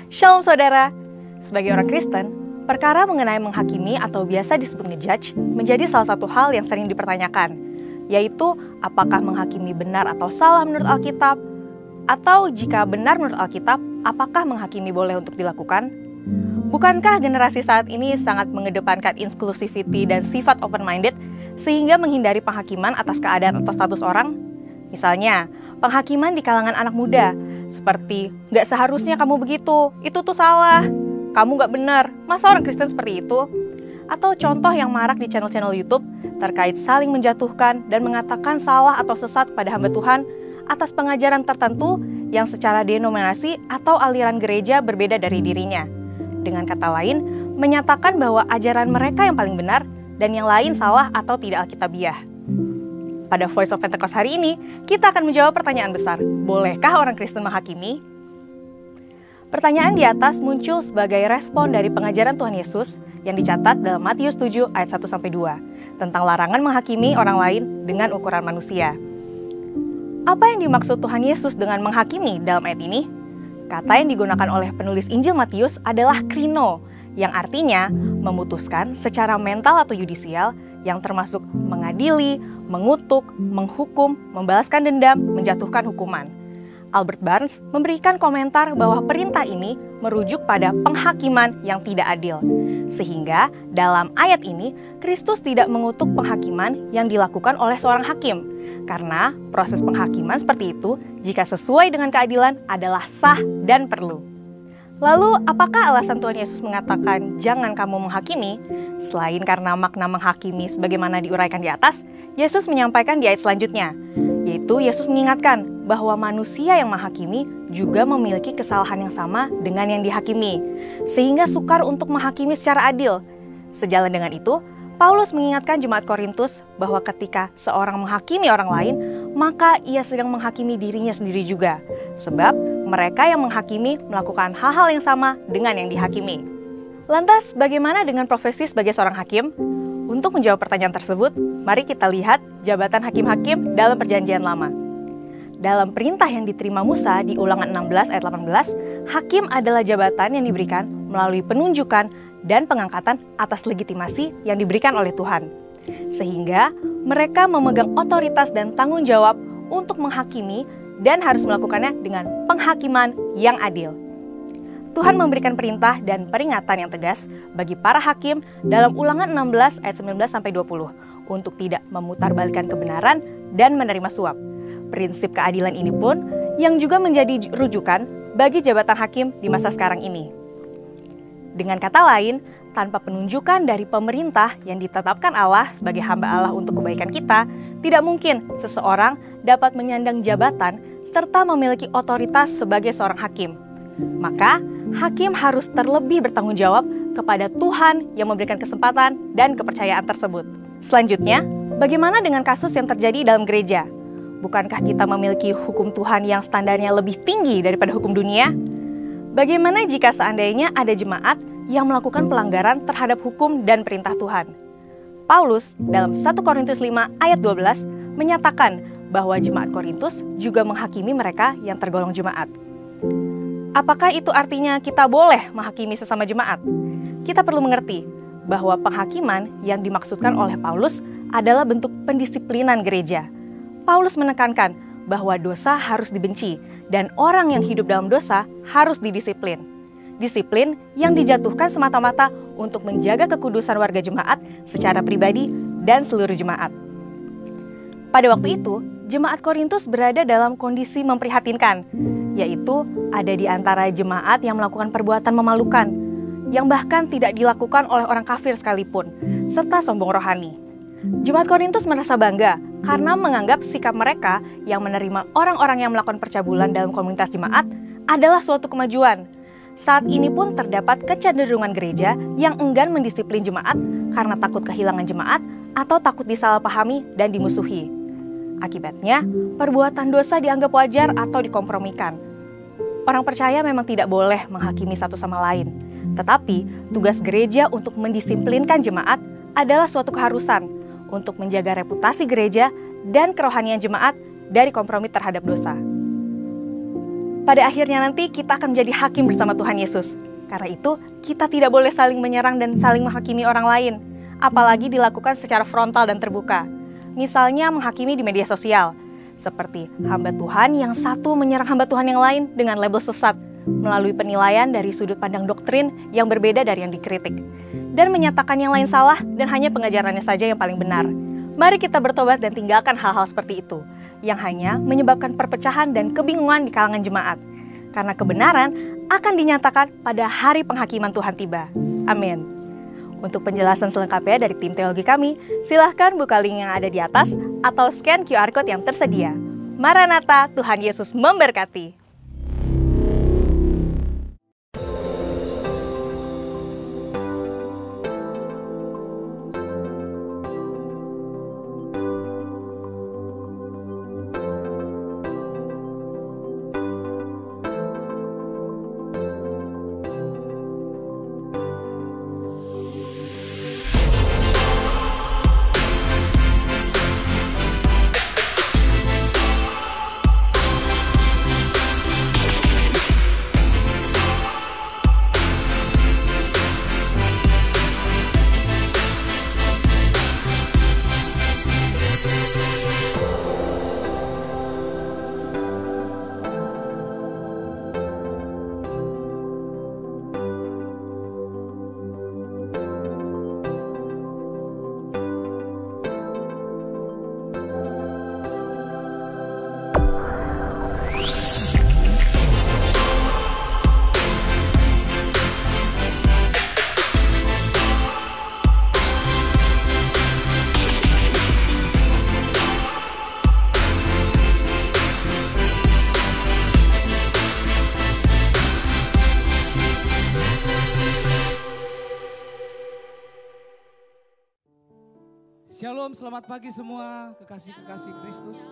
Shalom saudara. Sebagai orang Kristen, perkara mengenai menghakimi atau biasa disebut ngejudge menjadi salah satu hal yang sering dipertanyakan, yaitu apakah menghakimi benar atau salah menurut Alkitab, atau jika benar menurut Alkitab, apakah menghakimi boleh untuk dilakukan? Bukankah generasi saat ini sangat mengedepankan inclusivity dan sifat open-minded sehingga menghindari penghakiman atas keadaan atau status orang? Misalnya, penghakiman di kalangan anak muda, seperti, "Gak seharusnya kamu begitu, itu tuh salah, kamu gak benar, masa orang Kristen seperti itu?" Atau contoh yang marak di channel-channel YouTube terkait saling menjatuhkan dan mengatakan salah atau sesat pada hamba Tuhan atas pengajaran tertentu yang secara denominasi atau aliran gereja berbeda dari dirinya. Dengan kata lain, menyatakan bahwa ajaran mereka yang paling benar dan yang lain salah atau tidak alkitabiah. Pada Voice of Pentecost hari ini, kita akan menjawab pertanyaan besar, bolehkah orang Kristen menghakimi? Pertanyaan di atas muncul sebagai respon dari pengajaran Tuhan Yesus yang dicatat dalam Matius 7 ayat 1-2 tentang larangan menghakimi orang lain dengan ukuran manusia. Apa yang dimaksud Tuhan Yesus dengan menghakimi dalam ayat ini? Kata yang digunakan oleh penulis Injil Matius adalah krino, yang artinya memutuskan secara mental atau yudisial yang termasuk mengadili, mengutuk, menghukum, membalaskan dendam, menjatuhkan hukuman. Albert Barnes memberikan komentar bahwa perintah ini merujuk pada penghakiman yang tidak adil. Sehingga dalam ayat ini, Kristus tidak mengutuk penghakiman yang dilakukan oleh seorang hakim. Karena proses penghakiman seperti itu, jika sesuai dengan keadilan, adalah sah dan perlu. Lalu, apakah alasan Tuhan Yesus mengatakan jangan kamu menghakimi? Selain karena makna menghakimi sebagaimana diuraikan di atas, Yesus menyampaikan di ayat selanjutnya, yaitu Yesus mengingatkan bahwa manusia yang menghakimi juga memiliki kesalahan yang sama dengan yang dihakimi, sehingga sukar untuk menghakimi secara adil. Sejalan dengan itu, Paulus mengingatkan jemaat Korintus bahwa ketika seorang menghakimi orang lain, maka ia sedang menghakimi dirinya sendiri juga. Sebab mereka yang menghakimi melakukan hal-hal yang sama dengan yang dihakimi. Lantas, bagaimana dengan profesi sebagai seorang hakim? Untuk menjawab pertanyaan tersebut, mari kita lihat jabatan hakim-hakim dalam Perjanjian Lama. Dalam perintah yang diterima Musa di Ulangan 16 ayat 18, hakim adalah jabatan yang diberikan melalui penunjukan dan pengangkatan atas legitimasi yang diberikan oleh Tuhan. Sehingga mereka memegang otoritas dan tanggung jawab untuk menghakimi dan harus melakukannya dengan penghakiman yang adil. Tuhan memberikan perintah dan peringatan yang tegas bagi para hakim dalam Ulangan 16 ayat 19-20 untuk tidak memutarbalikkan kebenaran dan menerima suap. Prinsip keadilan ini pun yang juga menjadi rujukan bagi jabatan hakim di masa sekarang ini. Dengan kata lain, tanpa penunjukan dari pemerintah yang ditetapkan Allah sebagai hamba Allah untuk kebaikan kita, tidak mungkin seseorang dapat menyandang jabatan serta memiliki otoritas sebagai seorang hakim. Maka, hakim harus terlebih bertanggung jawab kepada Tuhan yang memberikan kesempatan dan kepercayaan tersebut. Selanjutnya, bagaimana dengan kasus yang terjadi dalam gereja? Bukankah kita memiliki hukum Tuhan yang standarnya lebih tinggi daripada hukum dunia? Bagaimana jika seandainya ada jemaat yang melakukan pelanggaran terhadap hukum dan perintah Tuhan? Paulus dalam 1 Korintus 5 ayat 12 menyatakan bahwa jemaat Korintus juga menghakimi mereka yang tergolong jemaat. Apakah itu artinya kita boleh menghakimi sesama jemaat? Kita perlu mengerti bahwa penghakiman yang dimaksudkan oleh Paulus adalah bentuk pendisiplinan gereja. Paulus menekankan bahwa dosa harus dibenci dan orang yang hidup dalam dosa harus didisiplin. Disiplin yang dijatuhkan semata-mata untuk menjaga kekudusan warga jemaat secara pribadi dan seluruh jemaat. Pada waktu itu, jemaat Korintus berada dalam kondisi memprihatinkan, yaitu ada di antara jemaat yang melakukan perbuatan memalukan, yang bahkan tidak dilakukan oleh orang kafir sekalipun, serta sombong rohani. Jemaat Korintus merasa bangga karena menganggap sikap mereka yang menerima orang-orang yang melakukan percabulan dalam komunitas jemaat adalah suatu kemajuan. Saat ini pun terdapat kecenderungan gereja yang enggan mendisiplin jemaat karena takut kehilangan jemaat atau takut disalahpahami dan dimusuhi. Akibatnya, perbuatan dosa dianggap wajar atau dikompromikan. Orang percaya memang tidak boleh menghakimi satu sama lain, tetapi tugas gereja untuk mendisiplinkan jemaat adalah suatu keharusan untuk menjaga reputasi gereja dan kerohanian jemaat dari kompromi terhadap dosa. Pada akhirnya nanti kita akan menjadi hakim bersama Tuhan Yesus. Karena itu, kita tidak boleh saling menyerang dan saling menghakimi orang lain, apalagi dilakukan secara frontal dan terbuka. Misalnya menghakimi di media sosial, seperti hamba Tuhan yang satu menyerang hamba Tuhan yang lain dengan label sesat, melalui penilaian dari sudut pandang doktrin yang berbeda dari yang dikritik, dan menyatakan yang lain salah dan hanya pengajarannya saja yang paling benar. Mari kita bertobat dan tinggalkan hal-hal seperti itu, yang hanya menyebabkan perpecahan dan kebingungan di kalangan jemaat. Karena kebenaran akan dinyatakan pada hari penghakiman Tuhan tiba. Amin. Untuk penjelasan selengkapnya dari tim teologi kami, silahkan buka link yang ada di atas atau scan QR Code yang tersedia. Maranatha, Tuhan Yesus memberkati. Shalom, selamat pagi semua kekasih-kekasih Kristus.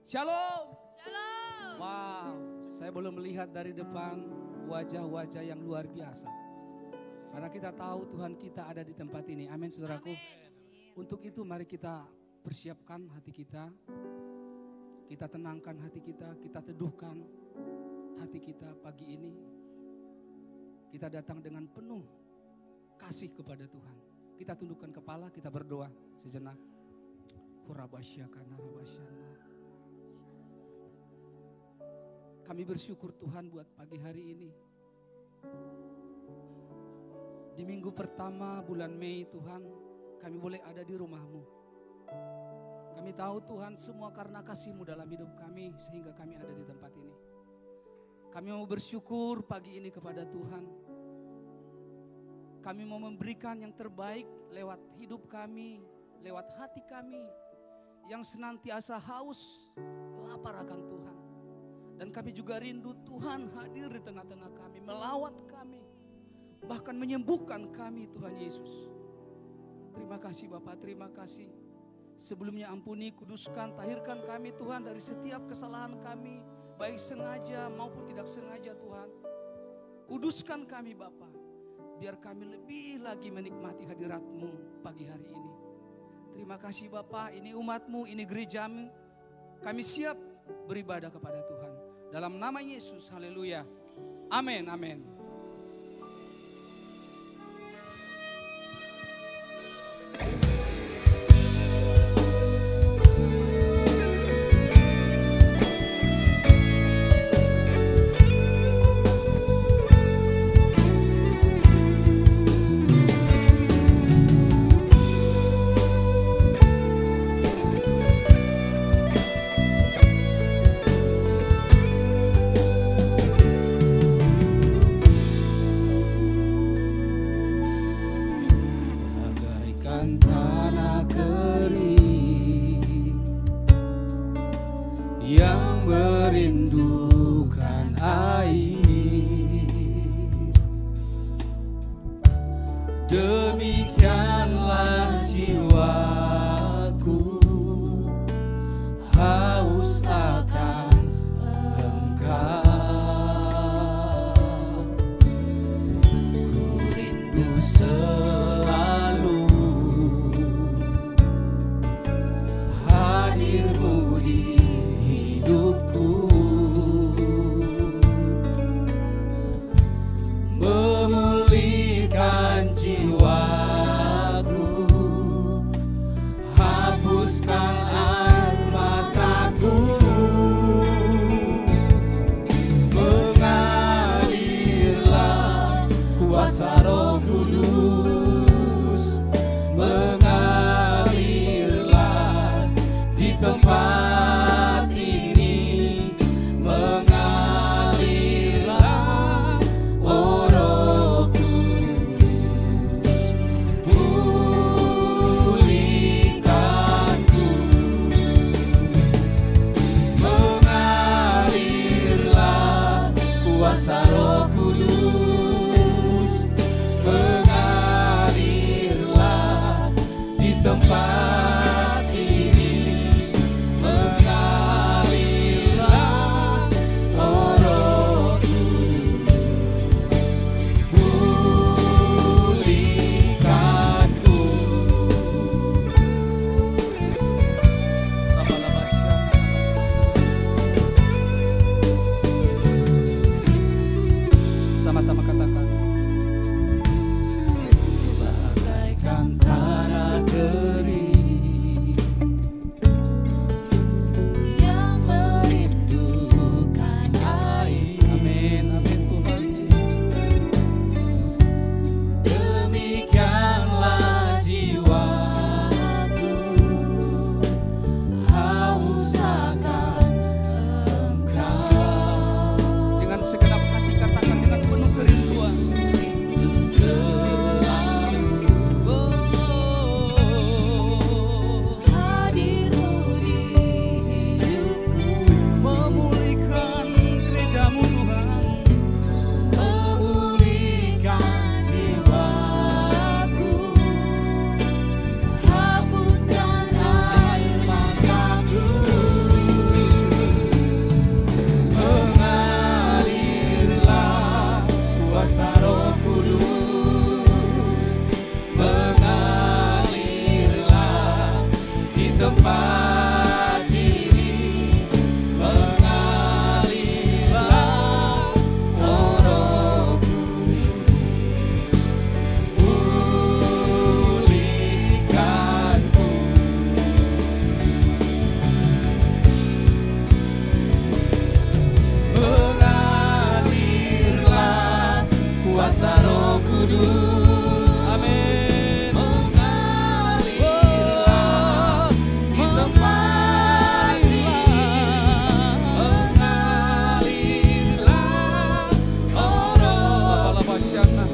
Shalom. Shalom. Wow, saya belum melihat dari depan wajah-wajah yang luar biasa. Karena kita tahu Tuhan kita ada di tempat ini. Amin, saudaraku. Untuk itu mari kita persiapkan hati kita. Kita tenangkan hati kita, kita teduhkan hati kita pagi ini. Kita datang dengan penuh kasih kepada Tuhan. Kita tundukkan kepala, kita berdoa sejenak. Kami bersyukur Tuhan buat pagi hari ini. Di minggu pertama bulan Mei Tuhan, kami boleh ada di rumah-Mu. Kami tahu Tuhan semua karena kasih-Mu dalam hidup kami sehingga kami ada di tempat ini. Kami mau bersyukur pagi ini kepada Tuhan. Kami mau memberikan yang terbaik lewat hidup kami, lewat hati kami yang senantiasa haus, lapar akan Tuhan. Dan kami juga rindu Tuhan hadir di tengah-tengah kami, melawat kami, bahkan menyembuhkan kami Tuhan Yesus. Terima kasih Bapak, terima kasih. Sebelumnya ampuni, kuduskan, tahirkan kami Tuhan dari setiap kesalahan kami, baik sengaja maupun tidak sengaja Tuhan. Kuduskan kami Bapak. Biar kami lebih lagi menikmati hadirat-Mu pagi hari ini. Terima kasih Bapa, ini umat-Mu, ini gereja-Mu. Kami siap beribadah kepada Tuhan. Dalam nama Yesus, haleluya. Amin, amin. Demikianlah jiwaku haus akan Engkau. Ku rindu selalu tempat ini mengalirlah Roh Kudus, pulihkanku. Sama-sama katakan. Bagaikan tanah kering yang merindukan air. Amin, amin Tuhan Yesus. Demikianlah jiwaku haus akan Engkau. Dengan segenap hati katakan dengan penuh kerinduan. Selalu hadirmu di hidupku, Memulihkan gerejamu Tuhan. memulihkan jiwaku, hapuskan air mataku, mengalirlah kuasa Roh Kudus, mengalirlah di tempat ini, mengalirlah Roh Kudus, pulihkanku. Mengalirlah kuasa Roh Kudus, Amin. mengalirlah di tempat ini, mengalirlah Roh Basyana.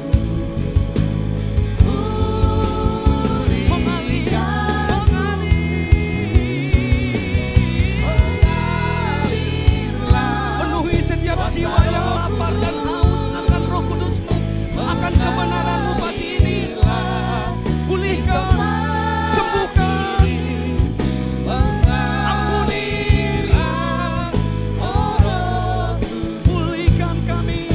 Penuhi setiap jiwa yang lapar dan haus akan Roh Kudus-Mu, akan kebenaran-Mu pagi ini. Pulihkan, sembuhkan, ampuni, pulihkan kami.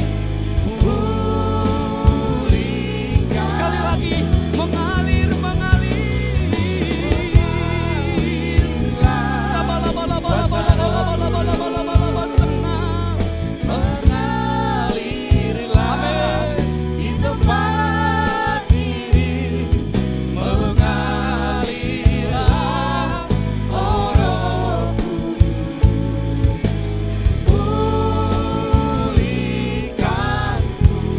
Sekali lagi, mengalir, mengalir. Laba-laba-laba-laba-laba-laba-laba-laba-laba senang. Mengalirlah di tempat ini, mengalirlah Roh Kudus, pulihkanku,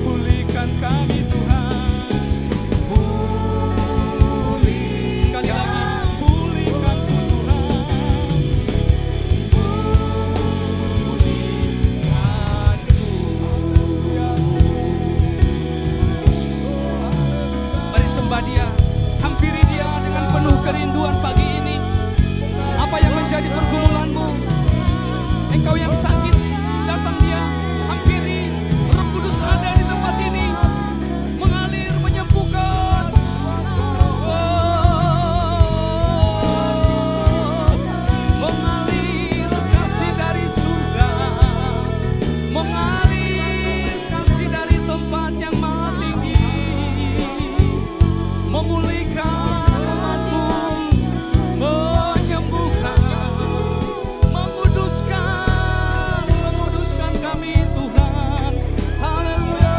Pulihkan kami Tuhan. Sekali lagi, pulihkanku Tuhan. Mari sembah Dia, hampiri Dia dengan penuh kerinduan pagi ini. Apa yang menjadi pergumulanmu? Engkau yang sakit, datang Dia, hampiri. Roh Kudus ada di tempat ini, mengalir, menyembuhkan. Mengalir kasih dari surga, mengalir kasih dari tempat yang maha tinggi, memulihkan umat-Mu, menyembuhkan, menguduskan kami Tuhan. Haleluya.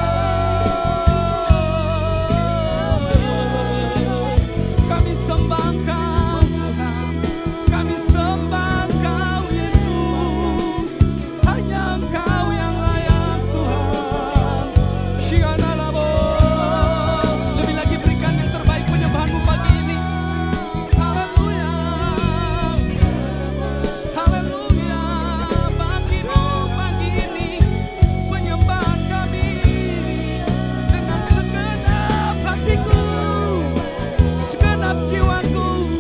Kami sembah Engkau Tuhan, kami sembah Engkau Yesus. Hanya Engkau yang layak Tuhan. Shianalabo. Lebih lagi berikan yang terbaik penyembahan-Mu pagi ini. Haleluya. Haleluya. Bagi-Mu pagi ini penyembahan kami dengan segenap hatiku, segenap jiwaku.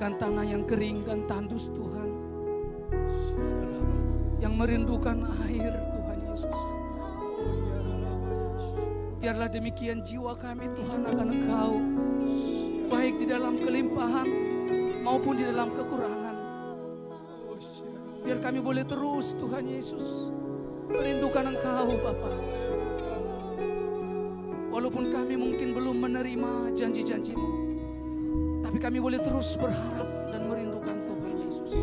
bagaikan tanah yang kering dan tandus Tuhan, yang merindukan air Tuhan Yesus. Biarlah demikian jiwa kami Tuhan akan Engkau, baik di dalam kelimpahan maupun di dalam kekurangan. Biar kami boleh terus Tuhan Yesus merindukan Engkau Bapa. Walaupun kami mungkin belum menerima janji-janji-Mu, tapi kami boleh terus berharap dan merindukan Tuhan Yesus.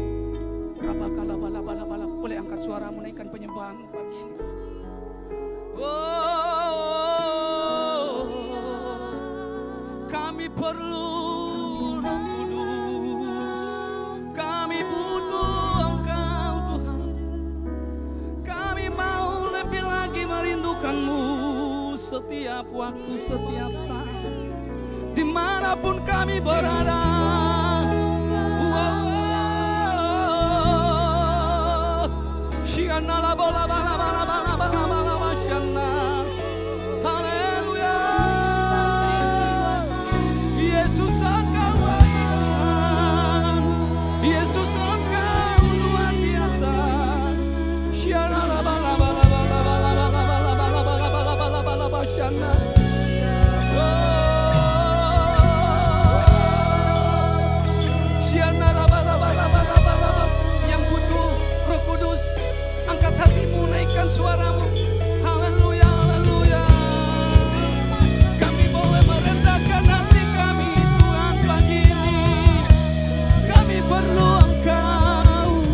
Rabakala-bala-bala-bala. Boleh angkat suaramu, naikkan penyembahan pagi ini. Kami perlu Roh Kudus, kami butuh Engkau Tuhan. Kami mau lebih lagi merindukan-Mu setiap waktu, setiap saat, dimanapun kami berada. Haleluya. Yesus Engkau baik, Yesus Engkau luar biasa. Yang butuh Roh Kudus, angkat hatimu, naikkan suaramu. Haleluya, haleluya. Kami boleh merendahkan hati kami Tuhan pagi ini. Kami perlu Engkau.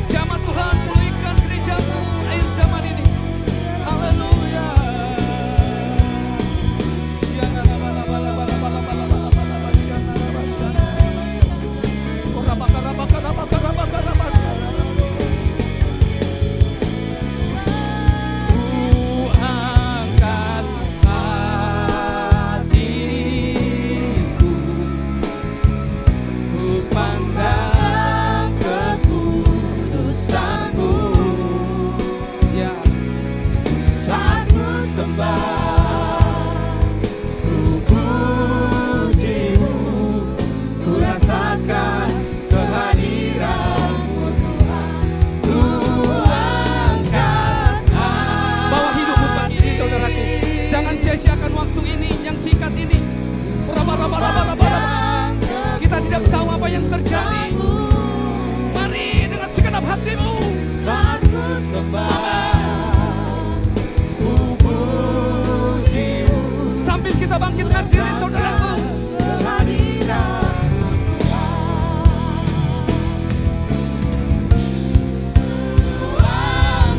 Jamaah Tuhan, pulihkan gerejamu akhir zaman ini. Haleluya. Sia-siakan waktu ini yang singkat ini. Kita tidak tahu apa yang terjadi. Mari dengan segenap hatimu Saat ku sembah, ku puji-Mu. sambil kita bangkitkan diri saudaraku. Kehadiran-Mu Tuhan.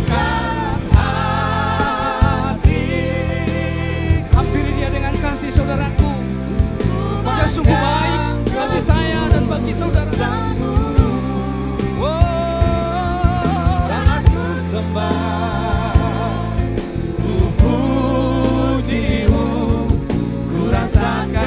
Hampiri dia dengan kasih saudaraku. Dia sungguh baik bagi saya dan bagi saudara. Saat ku sembah, ku puji-Mu, ku rasakan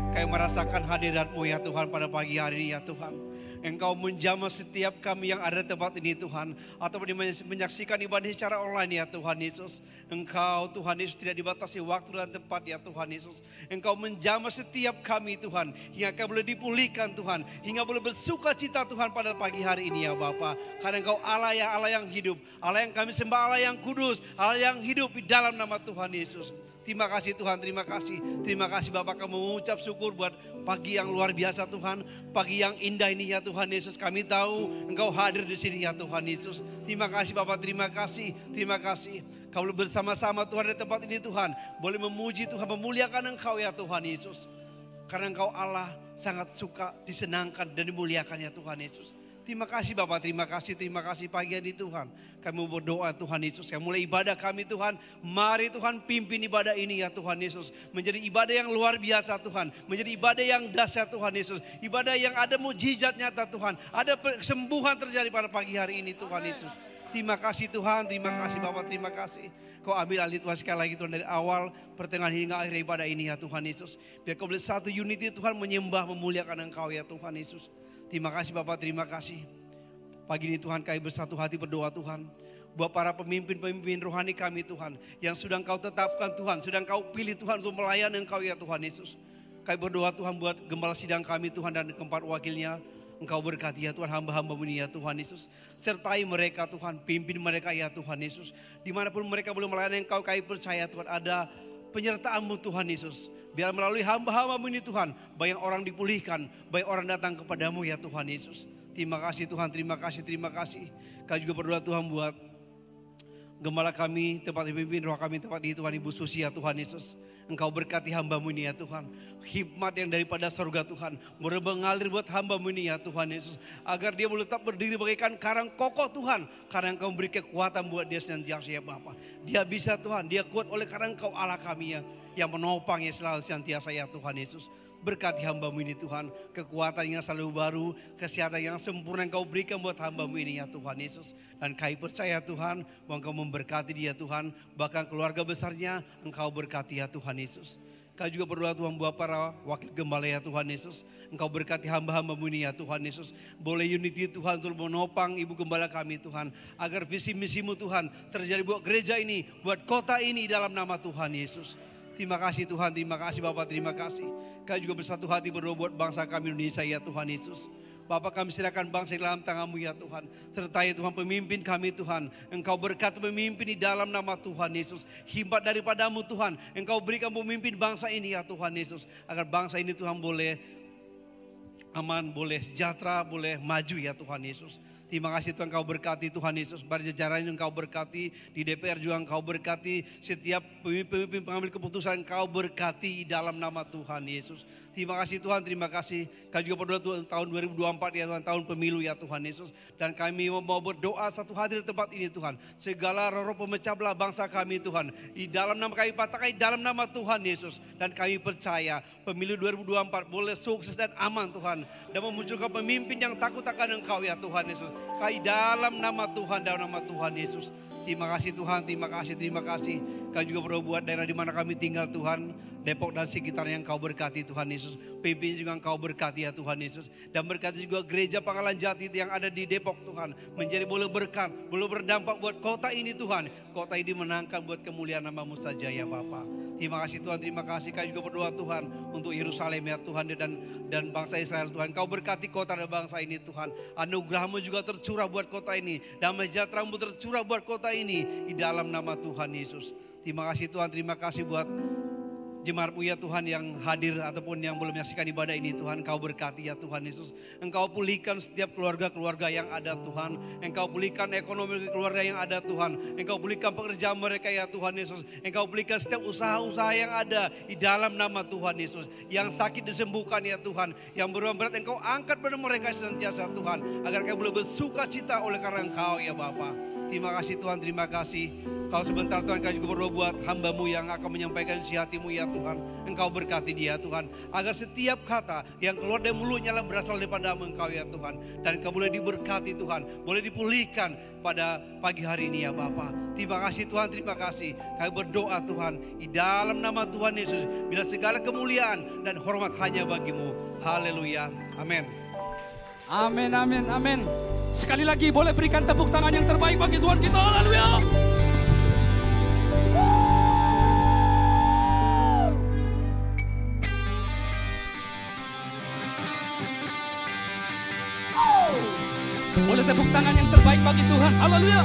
Kami merasakan hadirat-Mu ya Tuhan pada pagi hari ini ya Tuhan. Engkau menjamah setiap kami yang ada di tempat ini Tuhan. Ataupun menyaksikan ibadah secara online ya Tuhan Yesus. Engkau Tuhan Yesus tidak dibatasi waktu dan tempat ya Tuhan Yesus. Engkau menjamah setiap kami Tuhan. Hingga kami boleh dipulihkan Tuhan. Hingga boleh bersuka cita Tuhan pada pagi hari ini ya Bapa. Karena Engkau Allah yang hidup. Allah yang kami sembah, Allah yang kudus. Allah yang hidup di dalam nama Tuhan Yesus. Terima kasih Tuhan, terima kasih. Terima kasih Bapak, kami mengucap syukur buat pagi yang luar biasa Tuhan. Pagi yang indah ini ya Tuhan Yesus. Kami tahu Engkau hadir di sini ya Tuhan Yesus. Terima kasih Bapak, terima kasih. Terima kasih. Kau boleh bersama-sama Tuhan di tempat ini Tuhan. Boleh memuji Tuhan, memuliakan Engkau ya Tuhan Yesus. Karena Engkau Allah sangat suka disenangkan dan dimuliakan ya Tuhan Yesus. Terima kasih Bapak, terima kasih pagi hari Tuhan. Kami mau berdoa Tuhan Yesus, yang mulai ibadah kami Tuhan. Mari Tuhan pimpin ibadah ini ya Tuhan Yesus. Menjadi ibadah yang luar biasa Tuhan. Menjadi ibadah yang dahsyat Tuhan Yesus. Ibadah yang ada mukjizat nyata Tuhan. Ada kesembuhan terjadi pada pagi hari ini Tuhan Yesus. Terima kasih Tuhan, terima kasih Bapak, terima kasih. Kau ambil alih Tuhan sekali lagi Tuhan dari awal, pertengahan hingga akhir ibadah ini ya Tuhan Yesus. Biar kau boleh satu unity Tuhan menyembah, memuliakan Engkau ya Tuhan Yesus. Terima kasih Bapak, terima kasih. Pagi ini Tuhan kami bersatu hati berdoa Tuhan. Buat para pemimpin-pemimpin rohani kami Tuhan. Yang sudah Engkau tetapkan Tuhan, sudah Engkau pilih Tuhan untuk melayani Engkau ya Tuhan Yesus. Kami berdoa Tuhan buat gembala sidang kami Tuhan dan keempat wakilnya. Engkau berkati ya Tuhan hamba-hamba-Mu ini ya Tuhan Yesus. Sertai mereka Tuhan, pimpin mereka ya Tuhan Yesus. Dimanapun mereka belum melayani Engkau, kami percaya Tuhan ada penyertaan-Mu Tuhan Yesus. Biar melalui hamba-hamba-Mu ini Tuhan, banyak orang dipulihkan, banyak orang datang kepadamu ya Tuhan Yesus. Terima kasih Tuhan, terima kasih, terima kasih. Kami juga berdoa Tuhan buat gembala kami, tempat pimpin roh kami, tempat ini Tuhan, Ibu Susi ya Tuhan Yesus. Engkau berkati hamba-Mu ini ya Tuhan. Hikmat yang daripada surga Tuhan, boleh mengalir buat hamba-Mu ini ya Tuhan Yesus. Agar dia boleh tetap berdiri bagaikan karang kokoh Tuhan. Karena Engkau memberi kekuatan buat dia senantiasa ya Bapa. Dia bisa Tuhan, dia kuat oleh karena Engkau Allah kami yang menopangnya selalu senantiasa ya Tuhan Yesus. Berkati hamba-Mu ini Tuhan, kekuatan yang selalu baru, kesehatan yang sempurna Engkau berikan buat hamba-Mu ini ya Tuhan Yesus. Dan kami percaya Tuhan, bahwa Engkau memberkati dia Tuhan, bahkan keluarga besarnya Engkau berkati ya Tuhan Yesus. Kami juga berdoa Tuhan buat para wakil gembala ya Tuhan Yesus. Engkau berkati hamba-hamba-Mu ini ya Tuhan Yesus. Boleh unity Tuhan untuk menopang ibu gembala kami Tuhan. Agar visi misi-Mu Tuhan terjadi buat gereja ini, buat kota ini dalam nama Tuhan Yesus. Terima kasih Tuhan, terima kasih Bapak, terima kasih. Kami juga bersatu hati berdoa buat bangsa kami Indonesia ya Tuhan Yesus. Bapak kami serahkan bangsa di dalam tangan-Mu ya Tuhan. Sertai Tuhan pemimpin kami Tuhan. Engkau berkati pemimpin di dalam nama Tuhan Yesus. Hikmat daripada-Mu Tuhan. Engkau berikan pemimpin bangsa ini ya Tuhan Yesus. Agar bangsa ini Tuhan boleh aman, boleh sejahtera, boleh maju ya Tuhan Yesus. Terima kasih Tuhan Engkau berkati Tuhan Yesus. Pada jajaran Engkau berkati. Di DPR juga Engkau berkati. Setiap pemimpin pengambil keputusan Engkau berkati dalam nama Tuhan Yesus. Terima kasih Tuhan, terima kasih. Kami juga berdoa Tuhan tahun 2024 ya Tuhan, tahun pemilu ya Tuhan Yesus. Dan kami mau berdoa satu hadir di tempat ini Tuhan. Segala roh-roh pemecah belah bangsa kami Tuhan. Di dalam nama kami patahkan dalam nama Tuhan Yesus. Dan kami percaya pemilu 2024 boleh sukses dan aman Tuhan. Dan memunculkan pemimpin yang takut akan Engkau ya Tuhan Yesus. Kami dalam nama Tuhan, dalam nama Tuhan Yesus. Terima kasih Tuhan, terima kasih, terima kasih. Kami juga berdoa buat daerah di mana kami tinggal Tuhan. Depok dan sekitarnya Engkau berkati Tuhan Yesus. Pimpin juga Engkau berkati ya Tuhan Yesus. Dan berkati juga gereja Pangkalan Jati yang ada di Depok Tuhan. Menjadi boleh berkat, boleh berdampak buat kota ini Tuhan. Kota ini menangkan buat kemuliaan nama-Mu saja ya Bapa. Terima kasih Tuhan, terima kasih. Kami juga berdoa Tuhan untuk Yerusalem ya Tuhan dan bangsa Israel Tuhan. Engkau berkati kota dan bangsa ini Tuhan. Anugerah-Mu juga tercurah buat kota ini. Damai sejahtera-Mu tercurah buat kota ini. Di dalam nama Tuhan Yesus. Terima kasih Tuhan, terima kasih buat jemaat-Mu ya Tuhan yang hadir ataupun yang belum menyaksikan ibadah ini Tuhan. Engkau berkati ya Tuhan Yesus. Engkau pulihkan setiap keluarga-keluarga yang ada Tuhan. Engkau pulihkan ekonomi keluarga yang ada Tuhan. Engkau pulihkan pekerjaan mereka ya Tuhan Yesus. Engkau pulihkan setiap usaha-usaha yang ada di dalam nama Tuhan Yesus. Yang sakit disembuhkan ya Tuhan. Yang beruang berat Engkau angkat pada mereka senantiasa Tuhan. Agar mereka boleh bersuka cita oleh karena Engkau ya Bapa. Terima kasih Tuhan, terima kasih. Kalau sebentar Tuhan kami juga berdoa buat hamba-Mu yang akan menyampaikan isi hati-Mu ya Tuhan. Engkau berkati dia Tuhan. Agar setiap kata yang keluar dari mulutnya berasal daripada-Mu Engkau ya Tuhan. Dan Engkau boleh diberkati Tuhan. Boleh dipulihkan pada pagi hari ini ya Bapa. Terima kasih Tuhan, terima kasih. Kami berdoa Tuhan. Di dalam nama Tuhan Yesus. Bila segala kemuliaan dan hormat hanya bagi-Mu. Haleluya. Amin. Amin, amin, amin. Sekali lagi boleh berikan tepuk tangan yang terbaik bagi Tuhan kita. Haleluya. Boleh tepuk tangan yang terbaik bagi Tuhan. Haleluya.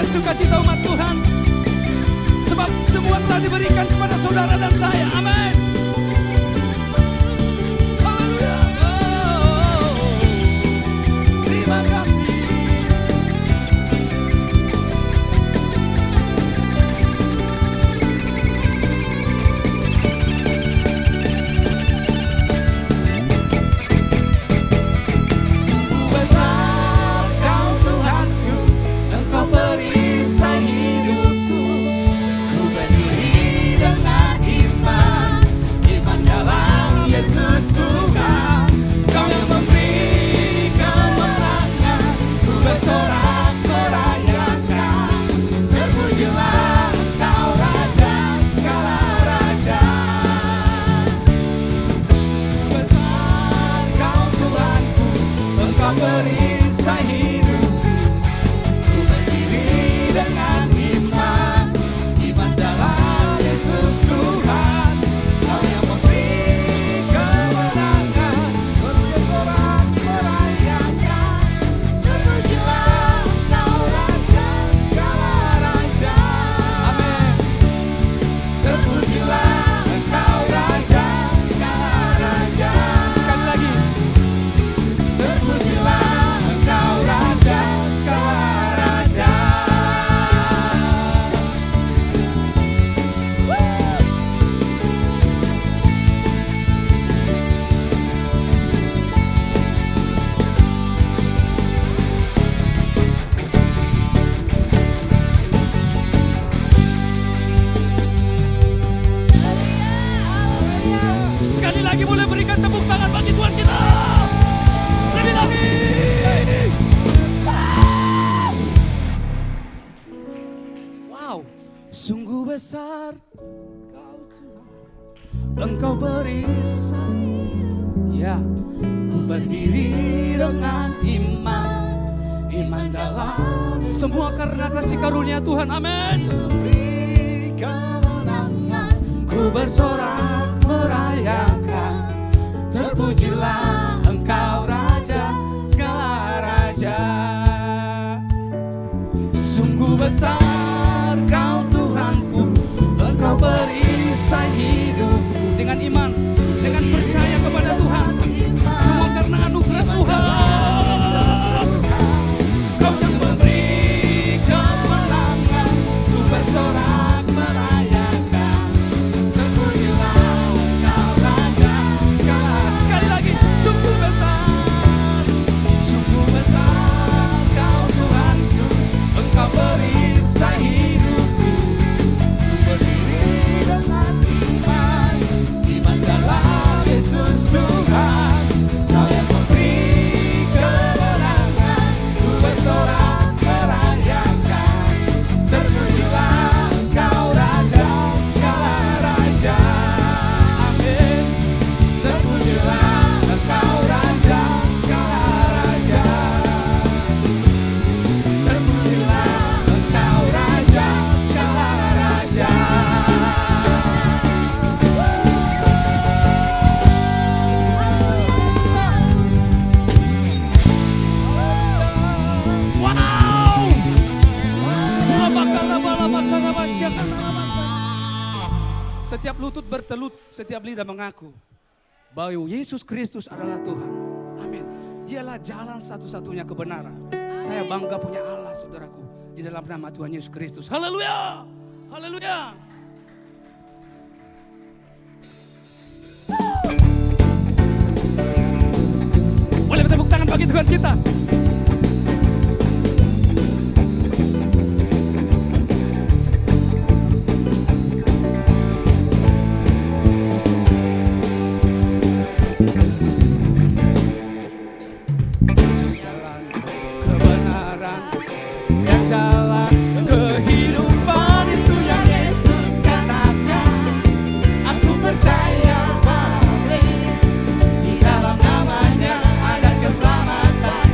Sukacita umat Tuhan, sebab semua telah diberikan kepada saudara dan saya. Amin. Haleluya. Terima kasih. Sungguh besar Kau Tuhanku, Engkau perisai hidupku. Ku berdiri dengan iman. lagi boleh berikan tepuk tangan bagi Tuhan kita. Lebih lagi. Wow, sungguh besar Kau Tuhan, Engkau perisai. Ya, ku berdiri dengan iman dalam semua karena kasih karunia Tuhan. Amin. Beri kemenangan, ku bersorak merayakan, terpujilah Engkau Raja segala raja. Sungguh besar Kau Tuhanku, Engkau perisai hidupku. Dengan iman, dengan percaya kepada Tuhan, semua karena anugerah Tuhan. Kau yang memberi kemenangan, ku bersorak merayakan, terpujilah Engkau Raja segala. Sekali lagi, sungguh besar Kau Tuhanku, Engkau perisai hidupku. Ku berdiri dengan iman dalam Yesus Tuhan. Kau yang memberi kemenangan, ku bersorak merayakan, terpujilah Engkau Raja segala raja. Amin. Terpujilah Engkau Raja segala raja. Terpujilah Engkau Raja segala raja. Setiap lutut bertelut, setiap lidah mengaku bahwa Yesus Kristus adalah Tuhan. Amin. Dialah jalan satu-satunya kebenaran. Saya bangga punya Allah, saudaraku, di dalam nama Tuhan Yesus Kristus. Haleluya. Haleluya. Boleh bertepuk tangan bagi Tuhan kita. Yesus jalan kebenaran dan jalan kehidupan, itu yang Yesus katakan. Aku percaya, amin, di dalam namanya ada keselamatan.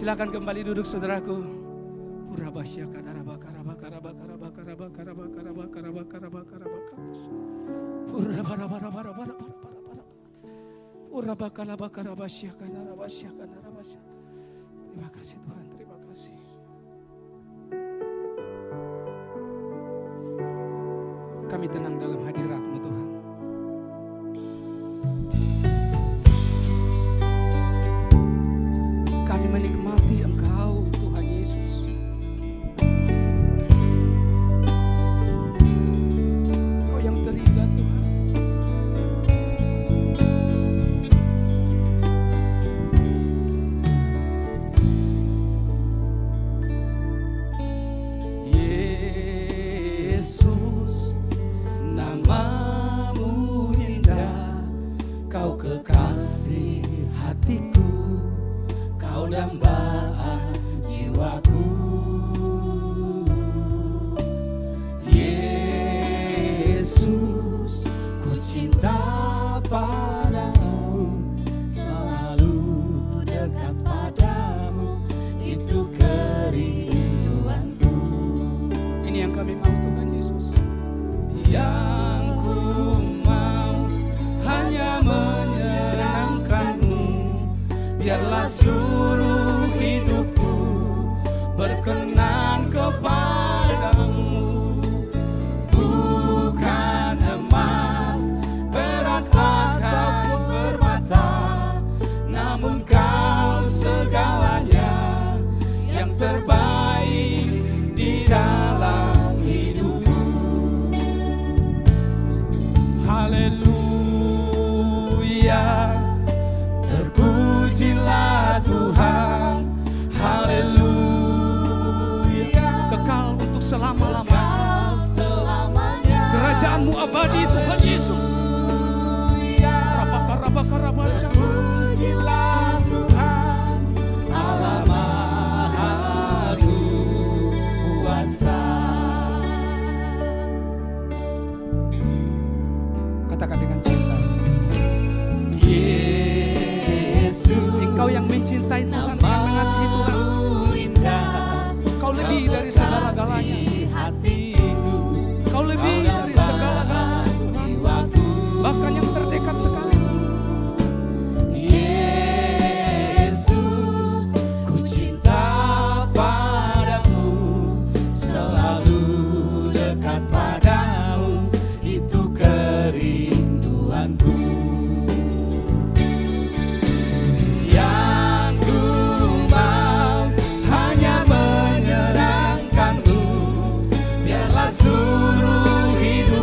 Silakan kembali duduk saudaraku. Terima kasih Tuhan, terima kasih. Kami tenang dalam hadirat-Mu Tuhan. Kami menikmati Engkau Tuhan Yesus. Engkau yang terindah Tuhan. Yesus, namamu indah, Kau kekasih hatiku, Kau dambaan jiwaku. Yesus, ku cinta padamu, selalu dekat padamu, itu kerinduanku. Ini yang kami mau Tuhan Yesus. Yang ku mau hanya menyenangkan-Mu, biarlah seluruh hidupku berkenan kepadamu. Bukan emas, perak ataupun permata, namun Kau segalanya yang terbaik di dalam hidupku. Haleluya, terpujilah Tuhan. Haleluya, Kekal untuk selama-lamanya. kekal selamanya. Kerajaan-Mu abadi Tuhan Yesus. Rabaka-rabaka-rabasya. Terpujilah Tuhan, Allah Maha Kuasa. Katakan dengan cinta. Yesus, Engkau yang mencintai Tuhan, yang mengasihi Tuhan. namamu indah, Kau lebih dari segala-galanya. kekasih hatiku, Kau lebih Kau dari dambaan segala-galanya Tuhan. jiwaku. Bahkan yang terdekat sekali. Yesus, ku cinta padamu, selalu dekat padamu, itu kerinduanku. Yang ku mau hanya menyenangkan-Mu, biarlah seluruh hidup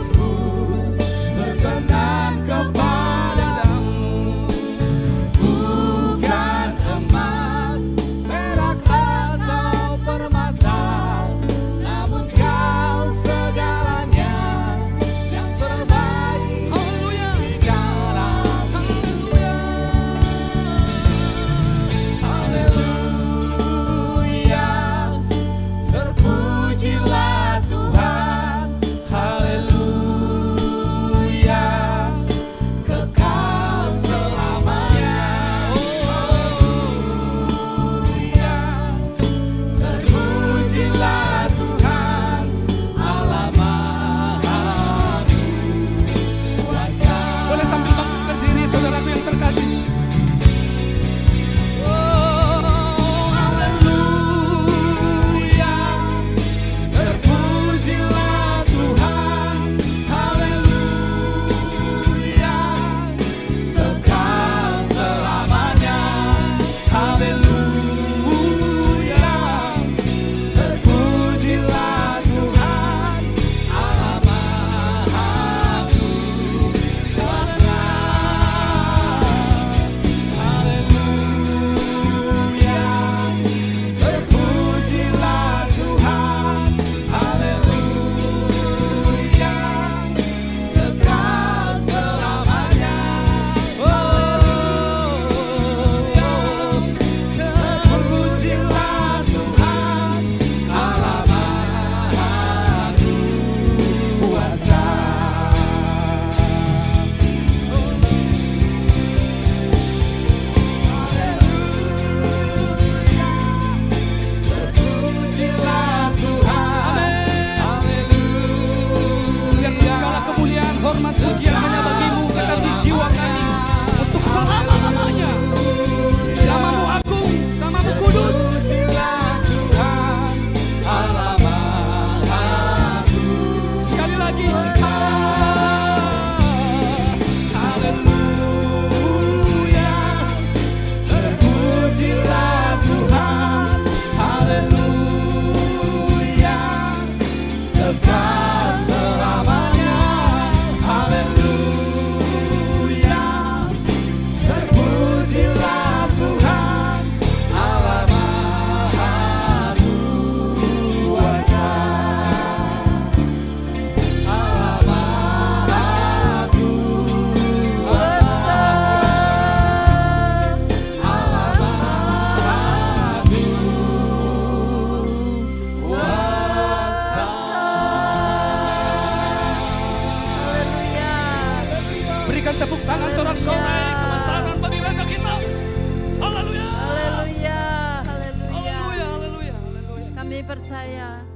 percaya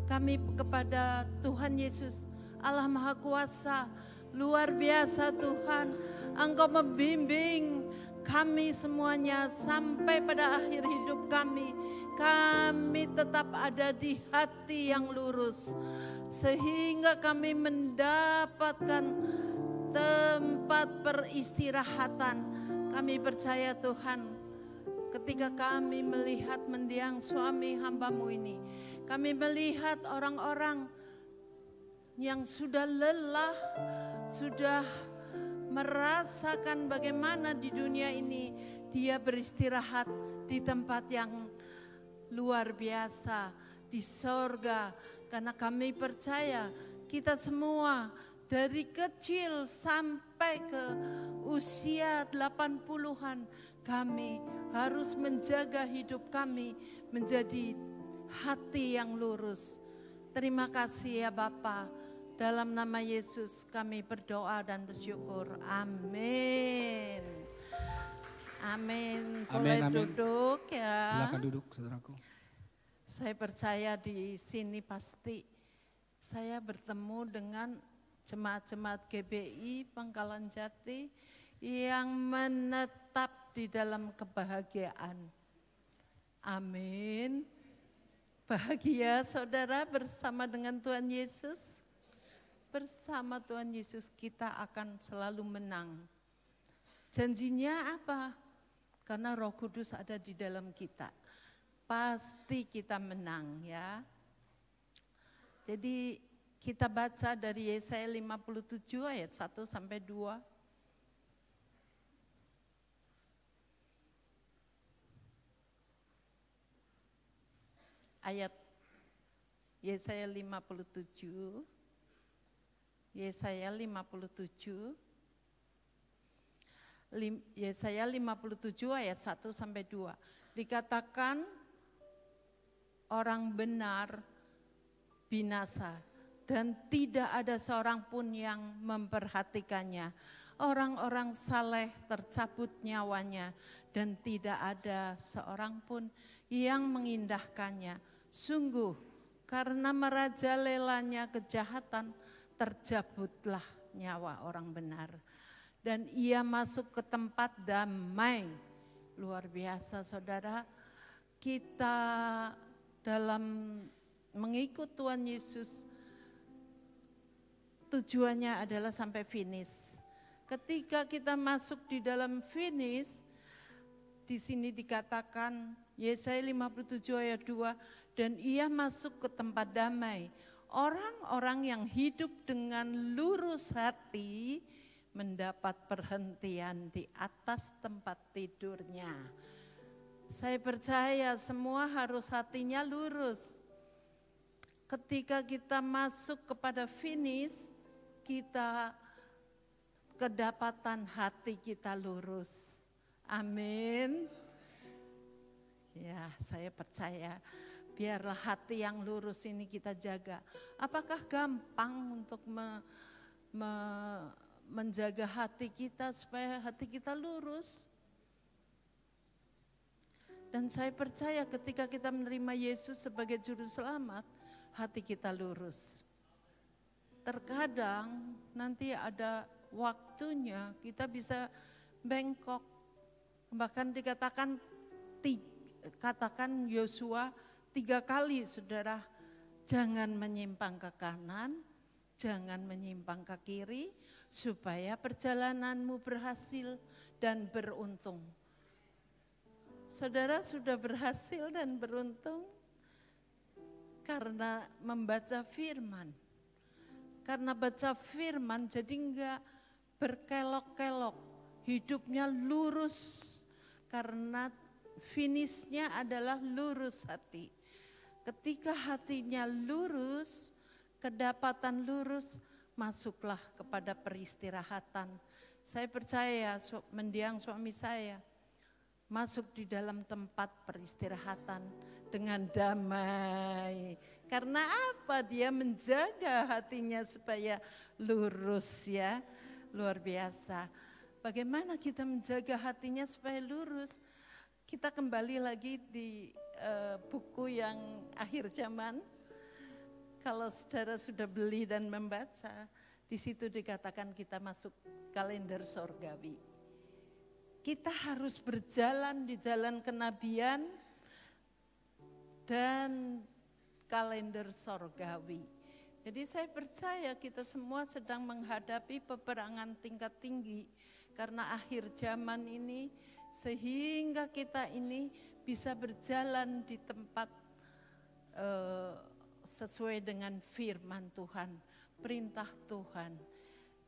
kami kepada Tuhan Yesus, Allah Maha Kuasa. Luar biasa Tuhan, Engkau membimbing kami semuanya sampai pada akhir hidup kami. Kami tetap ada di hati yang lurus, sehingga kami mendapatkan tempat peristirahatan. Kami percaya Tuhan, ketika kami melihat mendiang suami hamba-Mu ini, kami melihat orang-orang yang sudah lelah, sudah merasakan bagaimana di dunia ini dia beristirahat di tempat yang luar biasa, di sorga. Karena kami percaya kita semua dari kecil sampai ke usia 80-an, kami harus menjaga hidup kami menjadi hati yang lurus. Terima kasih ya Bapa. Dalam nama Yesus kami berdoa dan bersyukur. Amin. Amin. Boleh Amin. duduk ya. Silakan duduk, saudaraku. Saya percaya di sini pasti saya bertemu dengan jemaat-jemaat GBI Pangkalan Jati yang menetap di dalam kebahagiaan. Amin. Bahagia saudara bersama dengan Tuhan Yesus. Bersama Tuhan Yesus kita akan selalu menang. Janjinya apa? Karena Roh Kudus ada di dalam kita. Pasti kita menang ya. Jadi kita baca dari Yesaya 57 ayat 1 sampai 2. Ayat Yesaya 57. Yesaya 57. Yesaya 57 ayat 1 sampai 2. Dikatakan orang benar binasa dan tidak ada seorang pun yang memperhatikannya. Orang-orang saleh tercabut nyawanya dan tidak ada seorang pun yang mengindahkannya. Sungguh karena merajalelanya kejahatan tercabutlah nyawa orang benar. Dan ia masuk ke tempat damai. Luar biasa saudara, kita dalam mengikut Tuhan Yesus tujuannya adalah sampai finish. Ketika kita masuk di dalam finish, di sini dikatakan Yesaya 57 ayat 2, dan ia masuk ke tempat damai. Orang-orang yang hidup dengan lurus hati mendapat perhentian di atas tempat tidurnya. Saya percaya semua harus hatinya lurus. Ketika kita masuk kepada finish, kita kedapatan hati kita lurus. Amin. Ya, saya percaya biarlah hati yang lurus ini kita jaga. Apakah gampang untuk menjaga hati kita supaya hati kita lurus? Dan saya percaya ketika kita menerima Yesus sebagai juru selamat, hati kita lurus. Terkadang nanti ada waktunya kita bisa bengkok. Bahkan dikatakan Yosua 3 kali saudara, jangan menyimpang ke kanan, jangan menyimpang ke kiri, supaya perjalananmu berhasil dan beruntung. Saudara sudah berhasil dan beruntung karena membaca firman. Karena baca firman jadi enggak berkelok-kelok, hidupnya lurus karena finishnya adalah lurus hati. Ketika hatinya lurus, kedapatan lurus, masuklah kepada peristirahatan. Saya percaya mendiang suami saya masuk di dalam tempat peristirahatan dengan damai. Karena apa? Dia menjaga hatinya supaya lurus ya. Luar biasa. Bagaimana kita menjaga hatinya supaya lurus? Kita kembali lagi di buku yang akhir zaman. Kalau saudara sudah beli dan membaca, di situ dikatakan kita masuk kalender sorgawi. Kita harus berjalan di jalan kenabian dan kalender sorgawi. Jadi saya percaya kita semua sedang menghadapi peperangan tingkat tinggi karena akhir zaman ini, sehingga kita ini bisa berjalan di tempat sesuai dengan firman Tuhan, perintah Tuhan.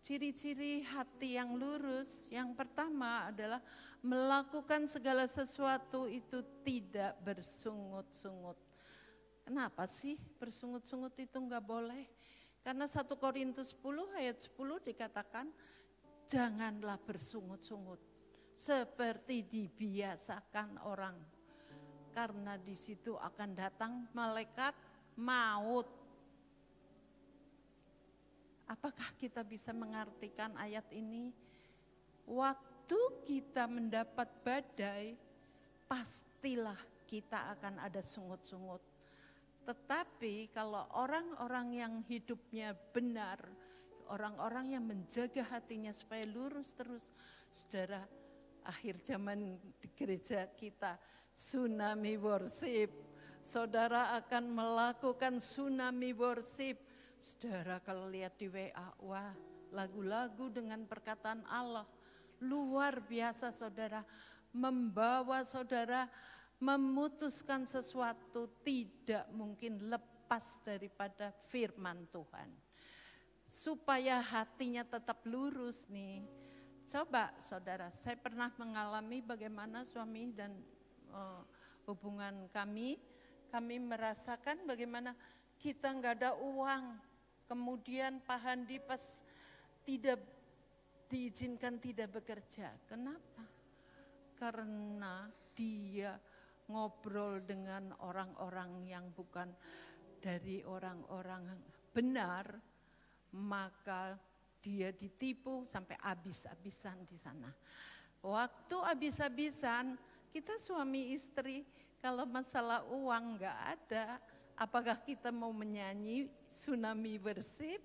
Ciri-ciri hati yang lurus, yang pertama adalah melakukan segala sesuatu itu tidak bersungut-sungut. Kenapa sih bersungut-sungut itu enggak boleh? Karena 1 Korintus 10 ayat 10 dikatakan, janganlah bersungut-sungut seperti dibiasakan orang. Karena di situ akan datang malaikat maut. Apakah kita bisa mengartikan ayat ini? Waktu kita mendapat badai, pastilah kita akan ada sungut-sungut. Tetapi kalau orang-orang yang hidupnya benar, orang-orang yang menjaga hatinya supaya lurus terus, saudara, akhir zaman di gereja kita, tsunami worship. Saudara akan melakukan tsunami worship. Saudara kalau lihat di WA, wah lagu-lagu dengan perkataan Allah. Luar biasa saudara, membawa saudara memutuskan sesuatu tidak mungkin lepas daripada firman Tuhan. Supaya hatinya tetap lurus nih. Coba saudara, saya pernah mengalami bagaimana suami dan hubungan kami merasakan bagaimana kita nggak ada uang. Kemudian Pak Handi pas tidak diizinkan tidak bekerja. Kenapa? Karena dia ngobrol dengan orang-orang yang bukan dari orang-orang benar, maka dia ditipu sampai habis-habisan di sana. Waktu habis-habisan, kita suami istri kalau masalah uang nggak ada, apakah kita mau menyanyi tsunami worship?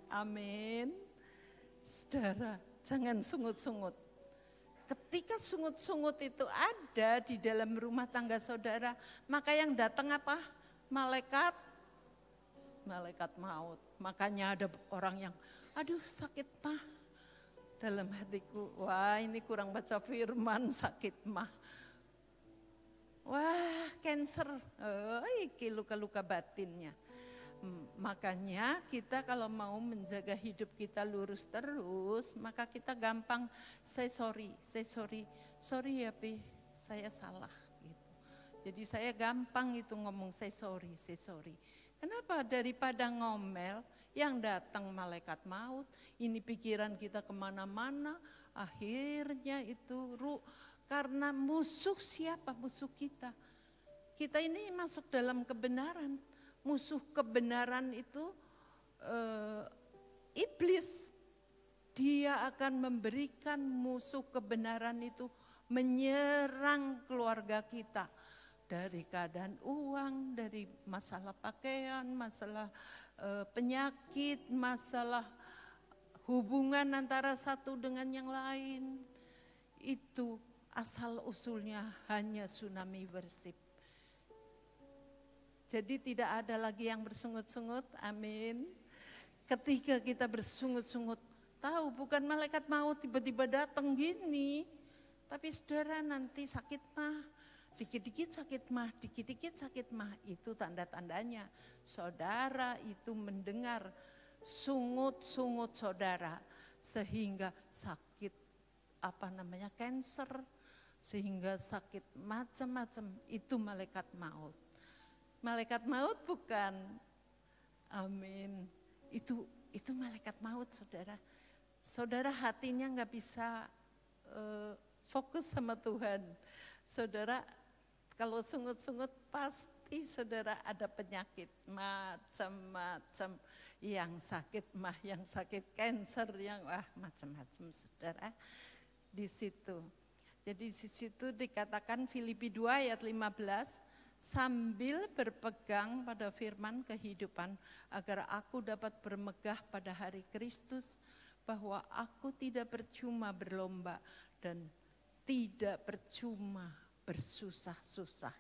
Amin. Saudara, jangan sungut-sungut. Ketika sungut-sungut itu ada di dalam rumah tangga saudara, maka yang datang apa? Malaikat maut. Makanya ada orang yang, aduh sakit mah. Dalam hatiku, wah ini kurang baca firman, sakit mah. Wah cancer, iki luka-luka batinnya. Makanya kita kalau mau menjaga hidup kita lurus terus, maka kita gampang say sorry ya Pi, saya salah gitu. Jadi saya gampang itu ngomong say sorry. Kenapa? Daripada ngomel yang datang malaikat maut, ini pikiran kita kemana-mana, akhirnya itu karena musuh siapa? Musuh kita. Kita ini masuk dalam kebenaran. Musuh kebenaran itu iblis. Dia akan memberikan musuh kebenaran itu menyerang keluarga kita. Dari keadaan uang, dari masalah pakaian, masalah penyakit, masalah hubungan antara satu dengan yang lain. Itu asal usulnya hanya tsunami worship. Jadi tidak ada lagi yang bersungut-sungut, amin. Ketika kita bersungut-sungut, tahu bukan malaikat maut tiba-tiba datang gini. Tapi saudara nanti sakit mah, dikit-dikit sakit mah, itu tanda-tandanya. Saudara itu mendengar sungut-sungut saudara, sehingga sakit cancer, sehingga sakit macam-macam, itu malaikat maut. Malaikat maut bukan, amin, itu malaikat maut saudara. Saudara hatinya nggak bisa fokus sama Tuhan. Saudara kalau sungut-sungut pasti saudara ada penyakit macam-macam. Yang sakit mah, yang sakit cancer, yang macam-macam saudara di situ. Jadi di situ dikatakan Filipi 2 ayat 15, sambil berpegang pada firman kehidupan agar aku dapat bermegah pada hari Kristus, bahwa aku tidak percuma berlomba dan tidak percuma bersusah-susah.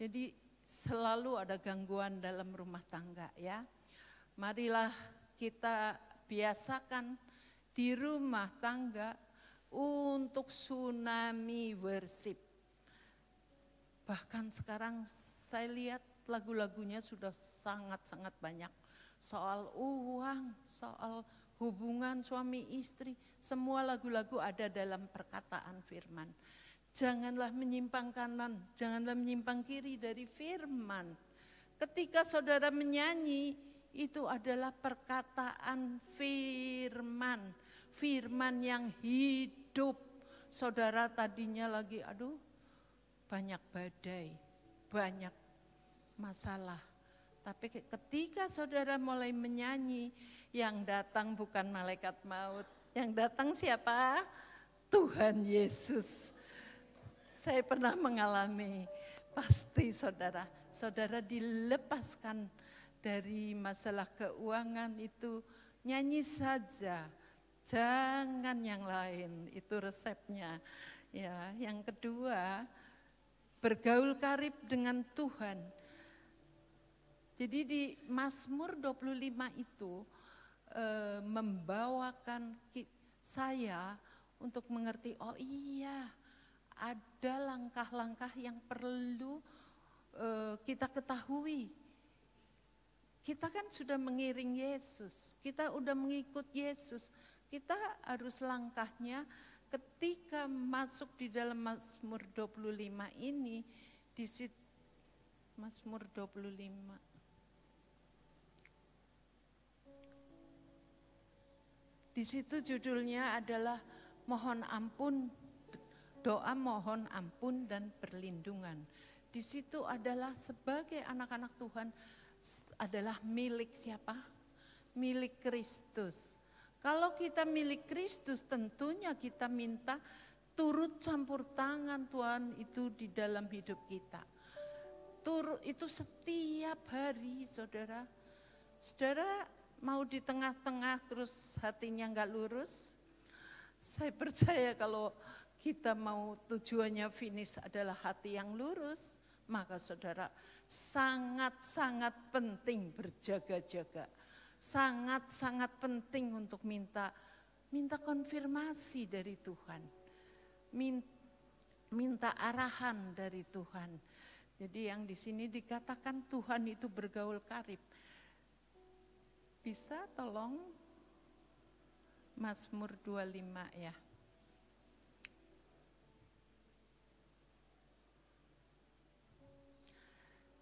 Jadi selalu ada gangguan dalam rumah tangga ya. Marilah kita biasakan di rumah tangga untuk tsunami worship. Bahkan sekarang saya lihat lagu-lagunya sudah sangat-sangat banyak. Soal uang, soal hubungan suami istri, semua lagu-lagu ada dalam perkataan firman. Janganlah menyimpang kanan, janganlah menyimpang kiri dari firman. Ketika saudara menyanyi, itu adalah perkataan firman. Firman yang hidup. Saudara tadinya lagi banyak badai, banyak masalah. Tapi ketika saudara mulai menyanyi, yang datang bukan malaikat maut. Yang datang siapa? Tuhan Yesus. Saya pernah mengalami, pasti saudara dilepaskan dari masalah keuangan itu, nyanyi saja, jangan yang lain, itu resepnya. Ya, yang kedua, bergaul karib dengan Tuhan. Jadi di Mazmur 25 itu membawakan saya untuk mengerti, oh iya, ada langkah-langkah yang perlu kita ketahui. Kita kan sudah mengiring Yesus, kita udah mengikut Yesus. Kita harus langkahnya ketika masuk di dalam Mazmur 25 ini, di situ Mazmur 25. Di situ judulnya adalah mohon ampun, doa mohon ampun dan perlindungan. Di situ adalah sebagai anak-anak Tuhan adalah milik siapa? Milik Kristus. Kalau kita milik Kristus, tentunya kita minta turut campur tangan Tuhan itu di dalam hidup kita. Turut itu setiap hari, saudara. Saudara mau di tengah-tengah terus hatinya enggak lurus? Saya percaya kalau kita mau tujuannya finish adalah hati yang lurus, maka saudara sangat-sangat penting berjaga-jaga. Sangat-sangat penting untuk minta konfirmasi dari Tuhan. Minta arahan dari Tuhan. Jadi yang di sini dikatakan Tuhan itu bergaul karib. Bisa tolong Mazmur 25 ya.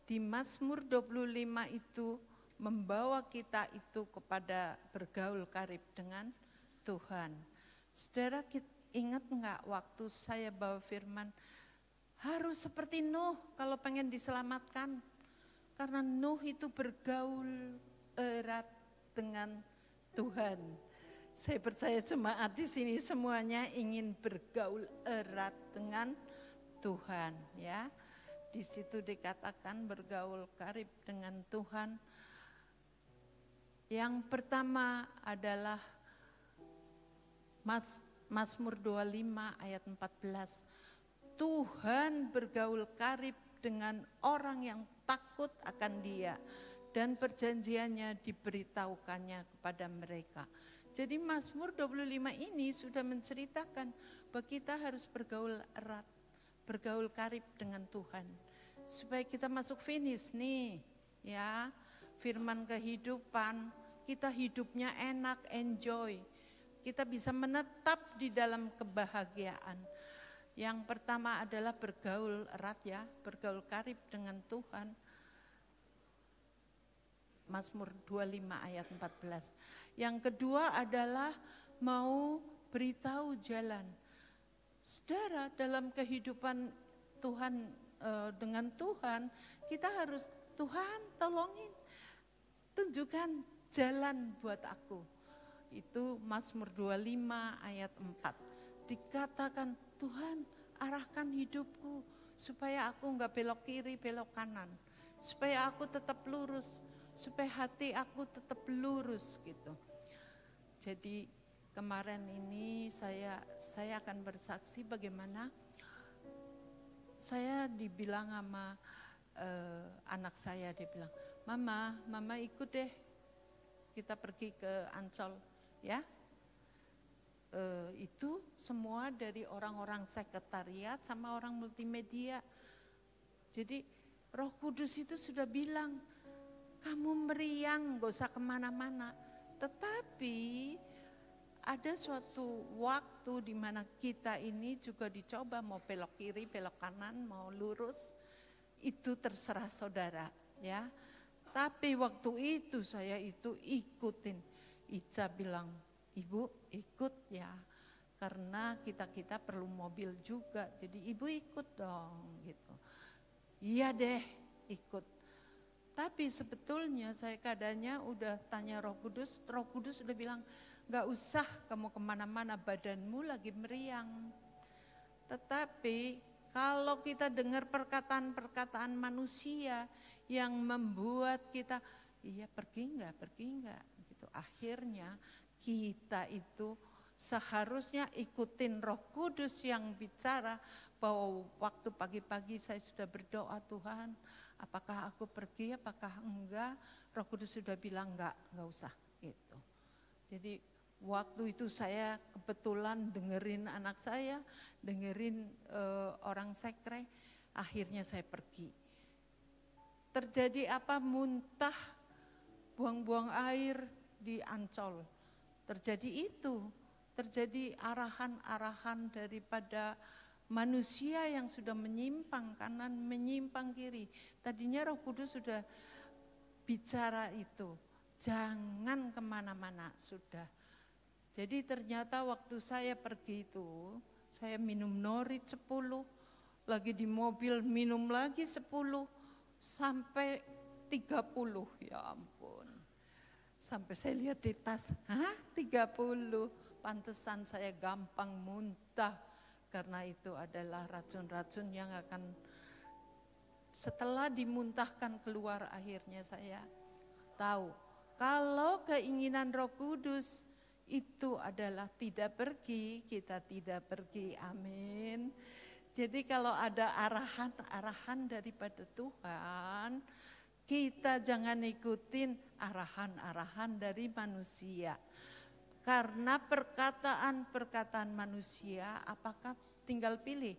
Di Mazmur 25 itu membawa kita itu kepada bergaul karib dengan Tuhan. Saudara ingat enggak waktu saya bawa firman, harus seperti Nuh kalau pengen diselamatkan. Karena Nuh itu bergaul erat dengan Tuhan. Saya percaya jemaat di sini semuanya ingin bergaul erat dengan Tuhan, ya. Di situ dikatakan bergaul karib dengan Tuhan. Yang pertama adalah Mazmur 25 ayat 14. Tuhan bergaul karib dengan orang yang takut akan Dia dan perjanjiannya diberitahukannya kepada mereka. Jadi Mazmur 25 ini sudah menceritakan bahwa kita harus bergaul erat, bergaul karib dengan Tuhan. Supaya kita masuk finish nih, ya, firman kehidupan, kita hidupnya enak, enjoy. Kita bisa menetap di dalam kebahagiaan. Yang pertama adalah bergaul erat ya, bergaul karib dengan Tuhan. Mazmur 25 ayat 14. Yang kedua adalah mau beritahu jalan. Saudara, dalam kehidupan Tuhan dengan Tuhan, kita harus Tuhan tolongin, tunjukkan jalan buat aku. Itu Mazmur 25 ayat 4. Dikatakan Tuhan, arahkan hidupku supaya aku enggak belok kiri, belok kanan. Supaya aku tetap lurus, supaya hati aku tetap lurus gitu. Jadi kemarin ini saya akan bersaksi bagaimana saya dibilang sama anak saya, dia bilang, Mama ikut deh, kita pergi ke Ancol ya. Itu semua dari orang-orang sekretariat sama orang multimedia. Jadi Roh Kudus itu sudah bilang, kamu meriang, gak usah kemana-mana. Tetapi ada suatu waktu di mana kita ini juga dicoba mau belok kiri, belok kanan, mau lurus. Itu terserah saudara ya. Tapi waktu itu saya itu ikutin. Ica bilang, Ibu ikut ya. Karena kita perlu mobil juga. Jadi Ibu ikut dong gitu. Iya deh ikut. Tapi sebetulnya saya keadaannya udah tanya Roh Kudus udah bilang gak usah kamu kemana-mana, badanmu lagi meriang. Tetapi kalau kita dengar perkataan-perkataan manusia yang membuat kita, iya pergi enggak gitu. Akhirnya kita itu seharusnya ikutin Roh Kudus yang bicara bahwa waktu pagi-pagi saya sudah berdoa, Tuhan apakah aku pergi, apakah enggak. Roh Kudus sudah bilang enggak usah gitu. Jadi waktu itu saya kebetulan dengerin anak saya, dengerin orang sekre, akhirnya saya pergi. Terjadi apa? Muntah, buang-buang air di Ancol. Terjadi itu. Terjadi arahan-arahan daripada manusia yang sudah menyimpang kanan, menyimpang kiri. Tadinya Roh Kudus sudah bicara itu, jangan kemana-mana sudah. Jadi ternyata waktu saya pergi itu, saya minum Norit 10, lagi di mobil minum lagi 10, sampai 30, ya ampun. Sampai saya lihat di tas, 30? Pantesan saya gampang muntah, karena itu adalah racun-racun yang akan setelah dimuntahkan keluar. Akhirnya saya tahu kalau keinginan Roh Kudus itu adalah tidak pergi, kita tidak pergi, amin. Jadi kalau ada arahan-arahan daripada Tuhan, kita jangan ikutin arahan-arahan dari manusia. Karena perkataan-perkataan manusia, apakah tinggal pilih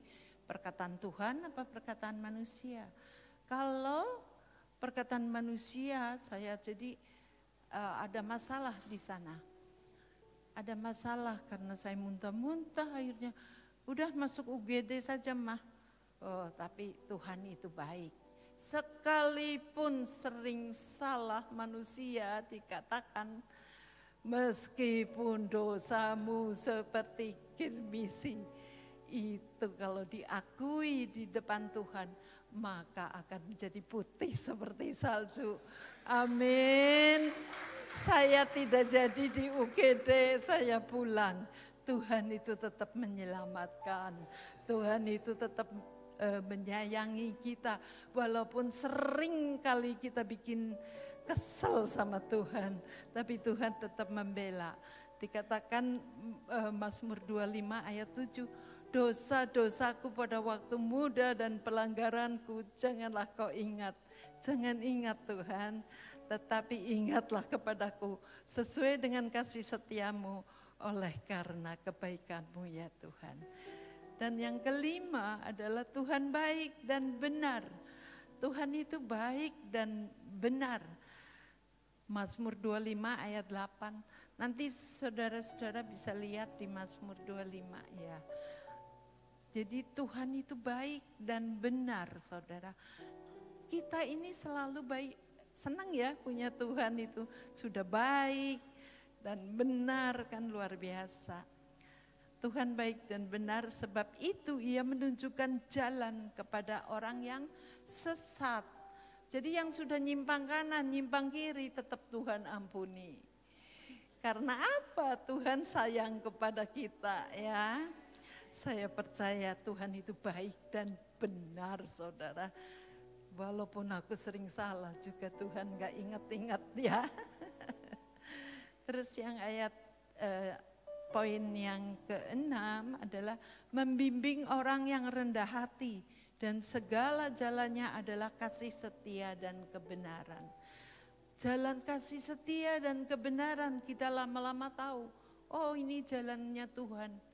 perkataan Tuhan apa perkataan manusia? Kalau perkataan manusia, saya jadi ada masalah di sana. Ada masalah karena saya muntah-muntah, akhirnya udah masuk UGD saja mah. Oh, tapi Tuhan itu baik. Sekalipun sering salah manusia dikatakan, meskipun dosamu seperti kirmisi, itu kalau diakui di depan Tuhan, maka akan menjadi putih seperti salju. Amin. Saya tidak jadi di UGD, saya pulang. Tuhan itu tetap menyelamatkan. Tuhan itu tetap menyayangi kita. Walaupun sering kali kita bikin kesel sama Tuhan, tapi Tuhan tetap membela. Dikatakan Mazmur 25 ayat 7, dosa-dosaku pada waktu muda dan pelanggaranku janganlah kau ingat. Jangan ingat Tuhan, tetapi ingatlah kepadaku sesuai dengan kasih setiamu oleh karena kebaikanmu ya Tuhan. Dan yang kelima adalah Tuhan baik dan benar. Tuhan itu baik dan benar. Mazmur 25 ayat 8. Nanti saudara-saudara bisa lihat di Mazmur 25 ya. Jadi Tuhan itu baik dan benar saudara. Kita ini selalu baik, senang ya punya Tuhan itu. Sudah baik dan benar kan luar biasa. Tuhan baik dan benar, sebab itu ia menunjukkan jalan kepada orang yang sesat. Jadi yang sudah nyimpang kanan, nyimpang kiri tetap Tuhan ampuni. Karena apa? Tuhan sayang kepada kita ya. Saya percaya Tuhan itu baik dan benar, saudara. Walaupun aku sering salah juga, Tuhan gak ingat-ingat ya. Terus yang ayat poin yang ke-6 adalah membimbing orang yang rendah hati dan segala jalannya adalah kasih setia dan kebenaran. Jalan kasih setia dan kebenaran kita lama-lama tahu, oh ini jalannya Tuhan.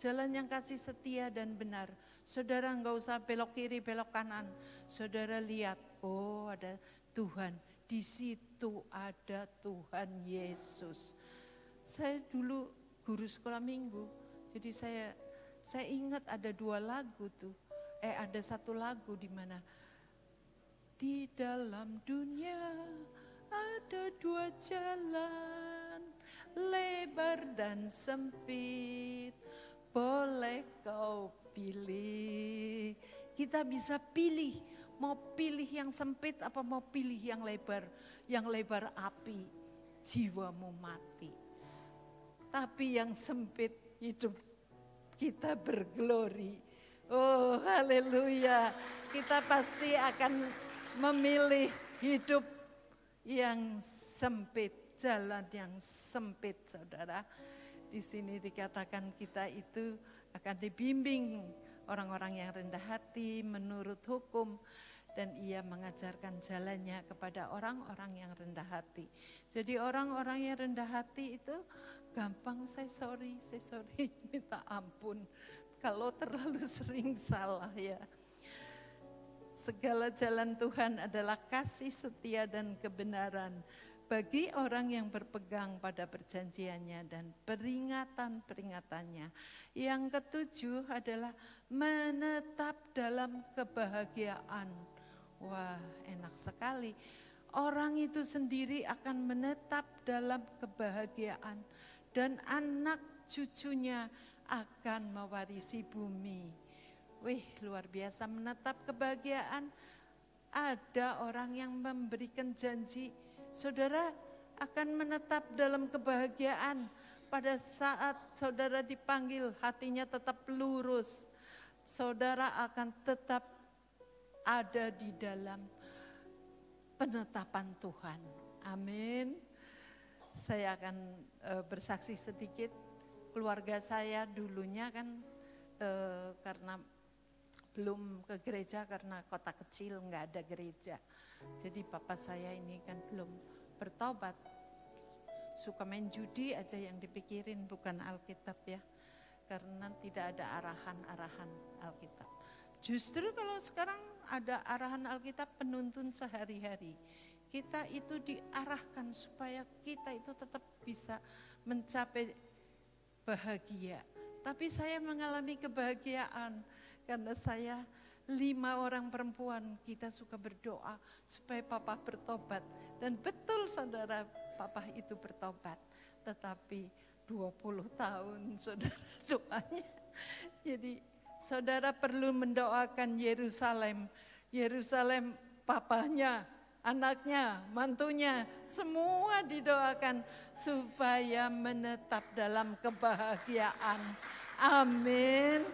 Jalan yang kasih setia dan benar. Saudara enggak usah belok kiri, belok kanan. Saudara lihat, oh ada Tuhan. Di situ ada Tuhan Yesus. Saya dulu guru sekolah minggu. Jadi saya ingat ada 2 lagu tuh. Ada 1 lagu di mana di dalam dunia ada 2 jalan, lebar dan sempit. Boleh kau pilih. Kita bisa pilih, mau pilih yang sempit apa mau pilih yang lebar. Yang lebar api, jiwamu mati. Tapi yang sempit hidup kita berglori. Oh haleluya, kita pasti akan memilih hidup yang sempit, jalan yang sempit, saudara. Di sini dikatakan kita itu akan dibimbing orang-orang yang rendah hati menurut hukum, dan ia mengajarkan jalannya kepada orang-orang yang rendah hati. Jadi orang-orang yang rendah hati itu gampang say sorry, minta ampun kalau terlalu sering salah ya. Segala jalan Tuhan adalah kasih setia dan kebenaran bagi orang yang berpegang pada perjanjiannya dan peringatan-peringatannya. Yang ke-7 adalah menetap dalam kebahagiaan. Wah, enak sekali. Orang itu sendiri akan menetap dalam kebahagiaan dan anak cucunya akan mewarisi bumi. Wih, luar biasa menetap kebahagiaan. Ada orang yang memberikan janji, saudara akan menetap dalam kebahagiaan pada saat saudara dipanggil, hatinya tetap lurus. Saudara akan tetap ada di dalam penetapan Tuhan. Amin. Saya akan bersaksi sedikit. Keluarga saya dulunya kan karena belum ke gereja karena kota kecil nggak ada gereja. Jadi papa saya ini kan belum bertobat. Suka main judi aja yang dipikirin, bukan Alkitab ya. Karena tidak ada arahan-arahan Alkitab. Justru kalau sekarang ada arahan Alkitab penuntun sehari-hari. Kita itu diarahkan supaya kita itu tetap bisa mencapai bahagia. Tapi saya mengalami kebahagiaan karena saya 5 orang perempuan, kita suka berdoa supaya papa bertobat. Dan betul saudara, papa itu bertobat. Tetapi 20 tahun saudara doanya. Jadi saudara perlu mendoakan Yerusalem. Yerusalem papanya, anaknya, mantunya, semua didoakan supaya menetap dalam kebahagiaan. Amin.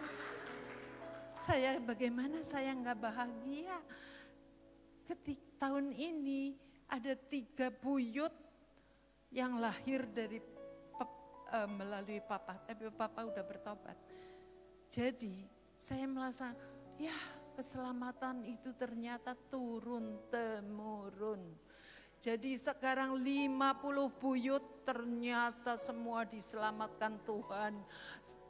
Bagaimana saya nggak bahagia? Ketika tahun ini ada 3 buyut yang lahir dari melalui papa, tapi papa udah bertobat. Jadi saya merasa, ya keselamatan itu ternyata turun-temurun. Jadi sekarang 50 buyut ternyata semua diselamatkan Tuhan.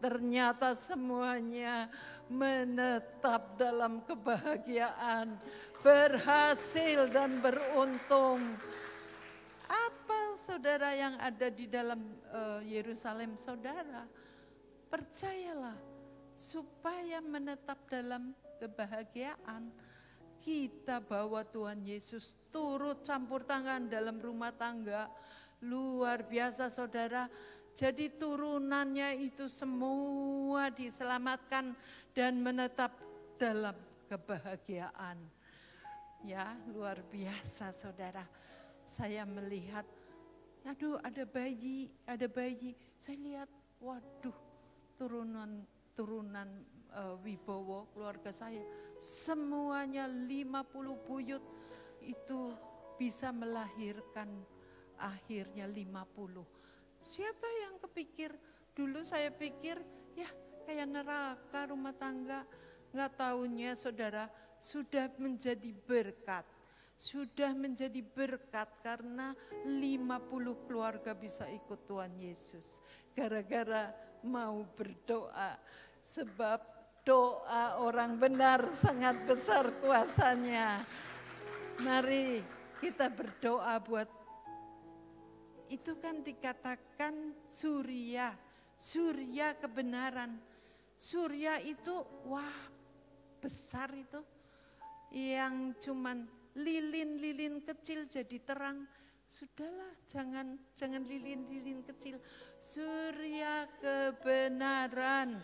Ternyata semuanya menetap dalam kebahagiaan, berhasil dan beruntung. Apa saudara yang ada di dalam Yerusalem saudara? Percayalah supaya menetap dalam kebahagiaan. Kita bawa Tuhan Yesus turut campur tangan dalam rumah tangga. Luar biasa saudara. Jadi turunannya itu semua diselamatkan dan menetap dalam kebahagiaan. Ya luar biasa saudara. Saya melihat, aduh ada bayi. Saya lihat, waduh turunan turunan Wibowo, keluarga saya, semuanya 50 buyut itu bisa melahirkan akhirnya 50. Siapa yang kepikir? Dulu saya pikir ya kayak neraka rumah tangga. Nggak taunya saudara sudah menjadi berkat. Sudah menjadi berkat karena 50 keluarga bisa ikut Tuhan Yesus. Gara-gara mau berdoa. Sebab doa orang benar sangat besar kuasanya. Mari kita berdoa buat, itu kan dikatakan surya kebenaran. Surya itu wah besar itu, yang cuman lilin-lilin kecil jadi terang. Sudahlah, jangan lilin-lilin kecil. Surya kebenaran.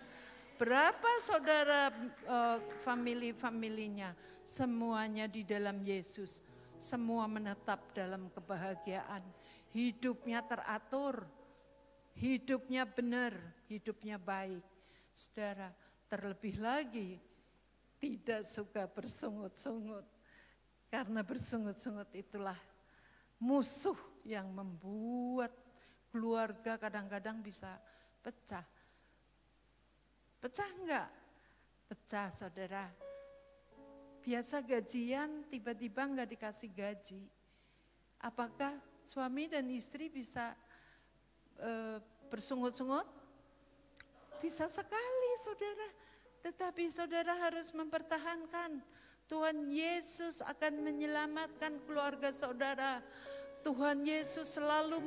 Berapa saudara familinya? Semuanya di dalam Yesus. Semua menetap dalam kebahagiaan. Hidupnya teratur. Hidupnya benar, hidupnya baik. Saudara, terlebih lagi tidak suka bersungut-sungut. Karena bersungut-sungut itulah musuh yang membuat keluarga kadang-kadang bisa pecah. Pecah enggak? Pecah saudara. Biasa gajian tiba-tiba enggak dikasih gaji. Apakah suami dan istri bisa bersungut-sungut? Bisa sekali saudara. Tetapi saudara harus mempertahankan. Tuhan Yesus akan menyelamatkan keluarga saudara. Tuhan Yesus selalu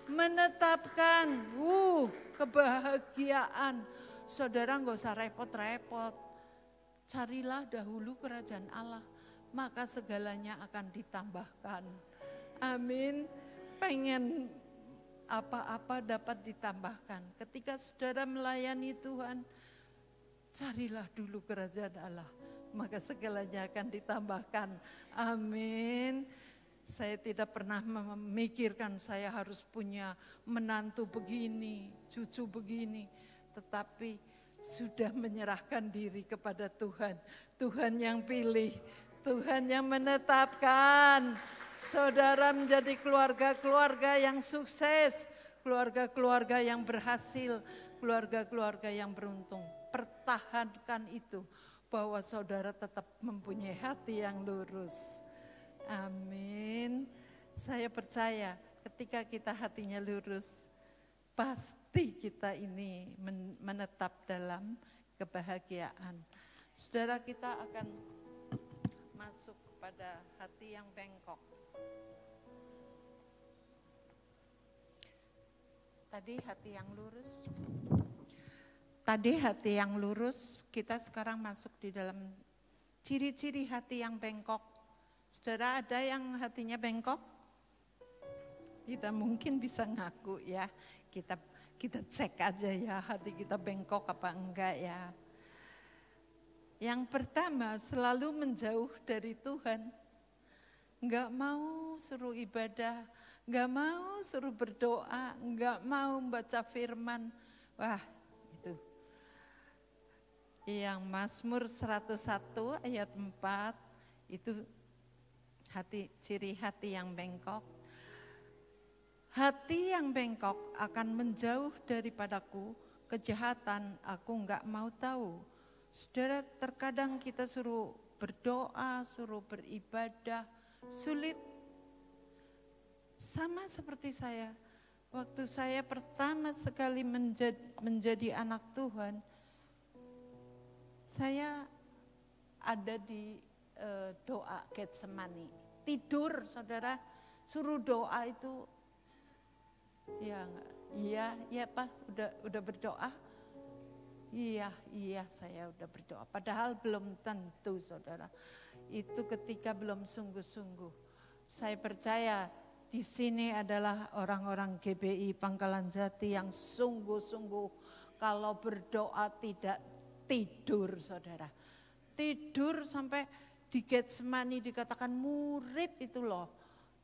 menetapkan kebahagiaan. Saudara enggak usah repot-repot. Carilah dahulu kerajaan Allah, maka segalanya akan ditambahkan. Amin. Pengen apa-apa dapat ditambahkan. Ketika saudara melayani Tuhan, carilah dulu kerajaan Allah, maka segalanya akan ditambahkan. Amin. Saya tidak pernah memikirkan saya harus punya menantu begini, cucu begini. Tetapi sudah menyerahkan diri kepada Tuhan. Tuhan yang pilih, Tuhan yang menetapkan. Saudara menjadi keluarga-keluarga yang sukses, keluarga-keluarga yang berhasil, keluarga-keluarga yang beruntung. Pertahankan itu, bahwa saudara tetap mempunyai hati yang lurus. Amin. Saya percaya ketika kita hatinya lurus, pasti kita ini menetap dalam kebahagiaan. Saudara, kita akan masuk kepada hati yang bengkok. Tadi hati yang lurus, kita sekarang masuk di dalam ciri-ciri hati yang bengkok. Saudara, ada yang hatinya bengkok? Tidak mungkin bisa ngaku ya. Kita cek aja ya, hati kita bengkok apa enggak ya. Yang pertama, selalu menjauh dari Tuhan. Enggak mau suruh ibadah, enggak mau suruh berdoa, enggak mau baca firman. Wah, itu. Yang Mazmur 101 ayat 4 itu ciri hati yang bengkok. Hati yang bengkok akan menjauh daripadaku, kejahatan aku enggak mau tahu. Saudara, terkadang kita suruh berdoa, suruh beribadah, sulit. Sama seperti saya, waktu saya pertama sekali menjadi anak Tuhan, saya ada di doa Getsemani. Tidur, saudara, suruh doa itu, iya Pak, udah berdoa? Iya saya udah berdoa. Padahal belum tentu saudara. Itu ketika belum sungguh-sungguh. Saya percaya di sini adalah orang-orang GBI Pangkalan Jati yang sungguh-sungguh kalau berdoa tidak tidur saudara. Tidur sampai di Getsemani dikatakan murid itu loh.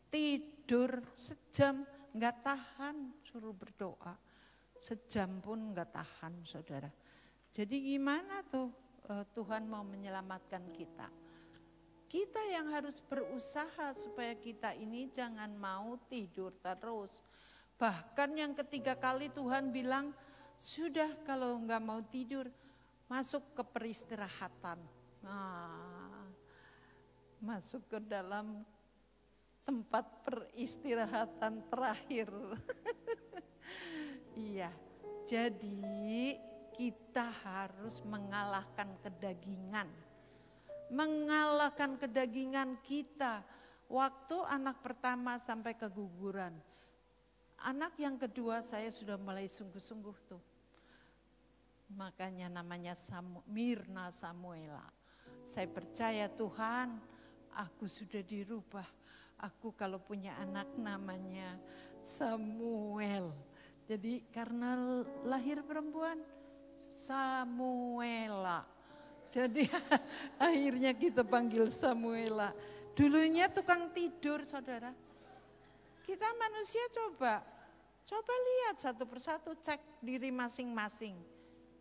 Tidur sejam, enggak tahan suruh berdoa. sejam pun nggak tahan, saudara. Jadi gimana tuh Tuhan mau menyelamatkan kita? Kita yang harus berusaha supaya kita ini jangan mau tidur terus. Bahkan yang ketiga kali Tuhan bilang, sudah kalau nggak mau tidur, masuk ke peristirahatan. Nah, masuk ke dalam tempat peristirahatan terakhir. Iya, jadi kita harus mengalahkan kedagingan. Mengalahkan kedagingan kita. Waktu anak pertama sampai keguguran. Anak yang kedua saya sudah mulai sungguh-sungguh tuh. Makanya namanya Mirna Samuela. Saya percaya Tuhan, aku sudah dirubah. Aku kalau punya anak namanya Samuel. Jadi karena lahir perempuan, Samuela. Jadi akhirnya kita panggil Samuela. Dulunya tukang tidur, saudara. Kita manusia coba lihat satu persatu, cek diri masing-masing.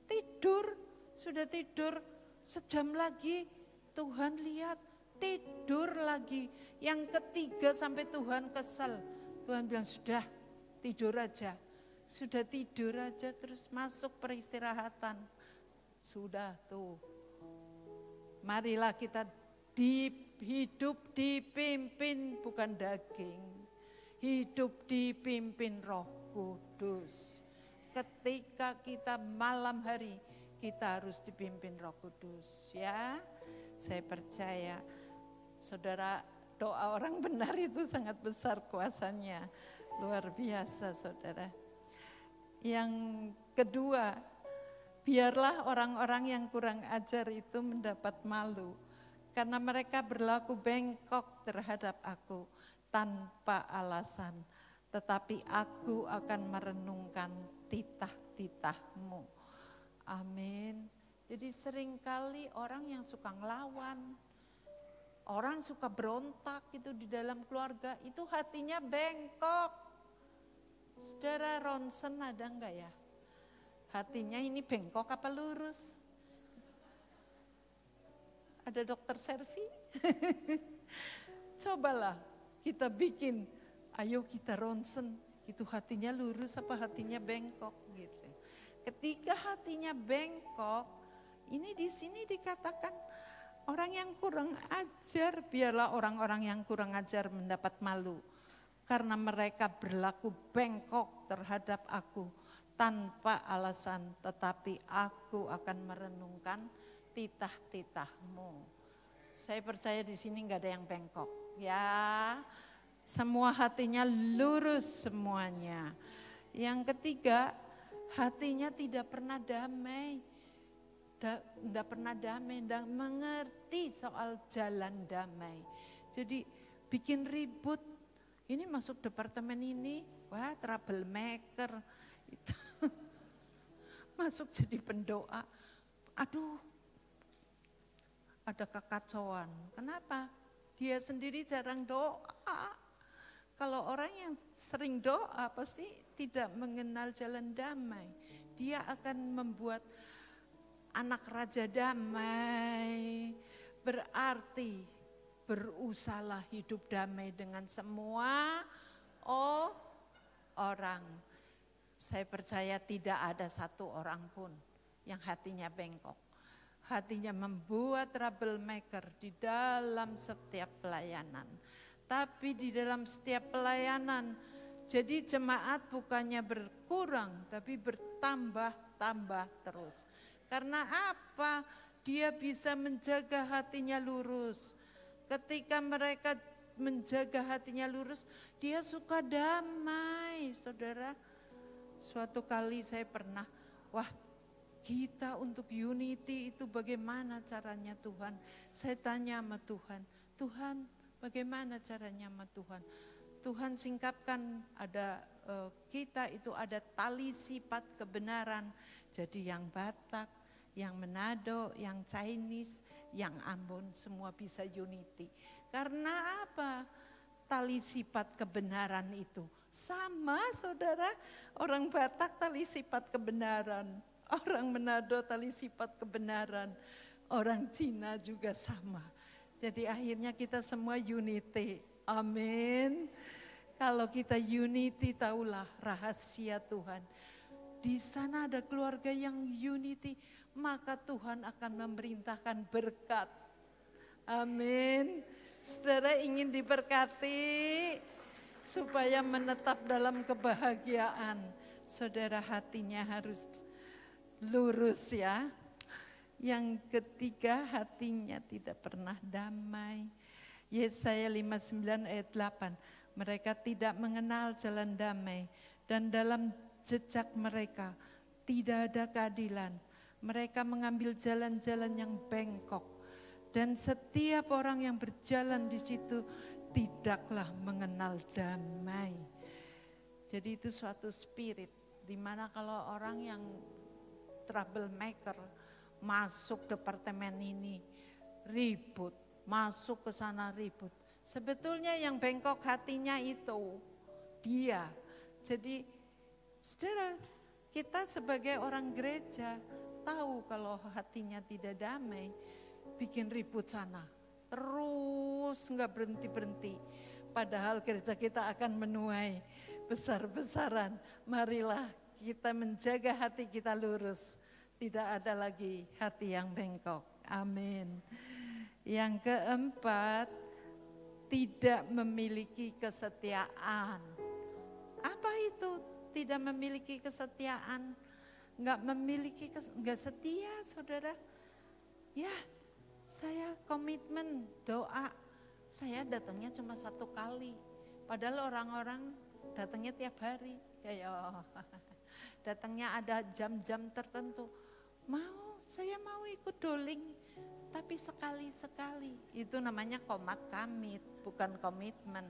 Tidur, sudah tidur sejam lagi, Tuhan lihat tidur lagi. Yang ketiga sampai Tuhan kesel. Tuhan bilang sudah tidur aja. Sudah tidur aja terus masuk peristirahatan. Sudah tuh. Marilah kita hidup dipimpin bukan daging. Hidup dipimpin Roh Kudus. Ketika kita malam hari kita harus dipimpin Roh Kudus ya. Saya percaya saudara, doa orang benar itu sangat besar kuasanya. Luar biasa saudara. Yang kedua, biarlah orang-orang yang kurang ajar itu mendapat malu. Karena mereka berlaku bengkok terhadap aku tanpa alasan. Tetapi aku akan merenungkan titah-titahmu. Amin. Jadi seringkali orang yang suka ngelawan, orang suka berontak itu di dalam keluarga, itu hatinya bengkok. Saudara ronsen ada enggak ya? Hatinya ini bengkok apa lurus? Ada dokter Servi? Cobalah kita bikin, ayo kita ronsen, itu hatinya lurus apa hatinya bengkok gitu. Ketika hatinya bengkok, ini di sini dikatakan orang yang kurang ajar, biarlah orang-orang yang kurang ajar mendapat malu. Karena mereka berlaku bengkok terhadap aku tanpa alasan, tetapi aku akan merenungkan titah-titahmu. Saya percaya di sini nggak ada yang bengkok, ya. Semua hatinya lurus semuanya. Yang ketiga, hatinya tidak pernah damai. Tidak pernah damai, tidak mengerti soal jalan damai. Jadi bikin ribut. Ini masuk departemen ini, wah troublemaker. Itu. Masuk jadi pendoa. Aduh, ada kekacauan. Kenapa? Dia sendiri jarang doa. Kalau orang yang sering doa pasti tidak mengenal jalan damai. Dia akan membuat anak raja damai. Berarti berusahalah hidup damai dengan semua orang. Saya percaya tidak ada satu orang pun yang hatinya bengkok. Hatinya membuat troublemaker di dalam setiap pelayanan. Tapi di dalam setiap pelayanan, jadi jemaat bukannya berkurang, tapi bertambah-tambah terus. Karena apa? Dia bisa menjaga hatinya lurus. Ketika mereka menjaga hatinya lurus, dia suka damai, saudara. Suatu kali saya pernah, wah kita untuk unity itu bagaimana caranya Tuhan? Saya tanya sama Tuhan, Tuhan bagaimana caranya sama Tuhan? Tuhan singkapkan ada kita itu ada tali sifat kebenaran. Jadi yang Batak, yang Manado, yang Chinese, yang Ambon semua bisa unity. Karena apa? tali sipat kebenaran itu. Sama saudara, orang Batak tali sipat kebenaran, orang Manado tali sipat kebenaran, orang Cina juga sama. Jadi akhirnya kita semua unity, amin. Kalau kita unity, taulah rahasia Tuhan. Di sana ada keluarga yang unity, maka Tuhan akan memerintahkan berkat. Amin. Saudara ingin diberkati supaya menetap dalam kebahagiaan. Saudara hatinya harus lurus ya. Yang ketiga, hatinya tidak pernah damai. Yesaya 59 ayat 8. Mereka tidak mengenal jalan damai dan dalam jejak mereka tidak ada keadilan. Mereka mengambil jalan-jalan yang bengkok dan setiap orang yang berjalan di situ tidaklah mengenal damai. Jadi itu suatu spirit di mana kalau orang yang troublemaker masuk departemen ini ribut, masuk ke sana ribut. Sebetulnya yang bengkok hatinya itu dia. Jadi saudara, kita sebagai orang gereja tahu kalau hatinya tidak damai, bikin ribut sana. Terus nggak berhenti-berhenti. Padahal gereja kita akan menuai besar-besaran. Marilah kita menjaga hati kita lurus. Tidak ada lagi hati yang bengkok. Amin. Yang keempat, tidak memiliki kesetiaan. Apa itu? Tidak memiliki kesetiaan, nggak setia saudara. Ya, saya komitmen doa, saya datangnya cuma 1 kali. Padahal orang-orang datangnya tiap hari. Ya, datangnya ada jam-jam tertentu. Saya mau ikut doling, tapi sekali-sekali. Itu namanya komit, bukan komitmen.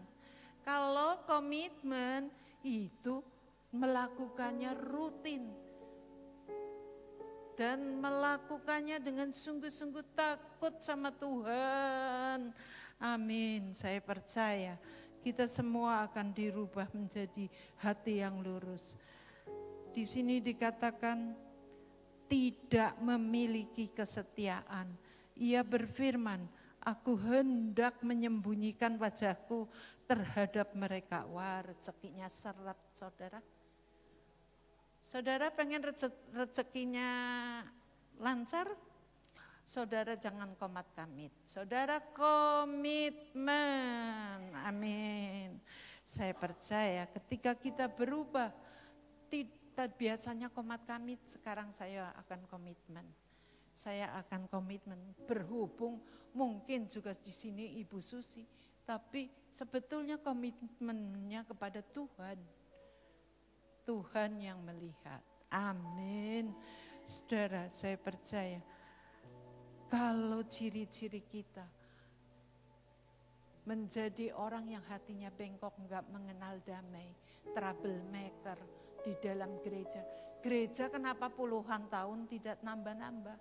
Kalau komitmen itu melakukannya rutin dan melakukannya dengan sungguh-sungguh takut sama Tuhan. Amin. Saya percaya kita semua akan dirubah menjadi hati yang lurus. Di sini dikatakan tidak memiliki kesetiaan. Ia berfirman, aku hendak menyembunyikan wajahku terhadap mereka. Wah, rezekinya seret saudara. Saudara pengen rezekinya lancar? Saudara jangan komat-kamit. Saudara komitmen. Amin. Saya percaya ketika kita berubah, tidak biasanya komat-kamit, sekarang saya akan komitmen. Saya akan komitmen berhubung mungkin juga di sini Ibu Susi, tapi sebetulnya komitmennya kepada Tuhan. Tuhan yang melihat. Amin. Saudara, saya percaya kalau ciri-ciri kita menjadi orang yang hatinya bengkok, enggak mengenal damai, troublemaker di dalam gereja. Gereja kenapa puluhan tahun tidak nambah-nambah?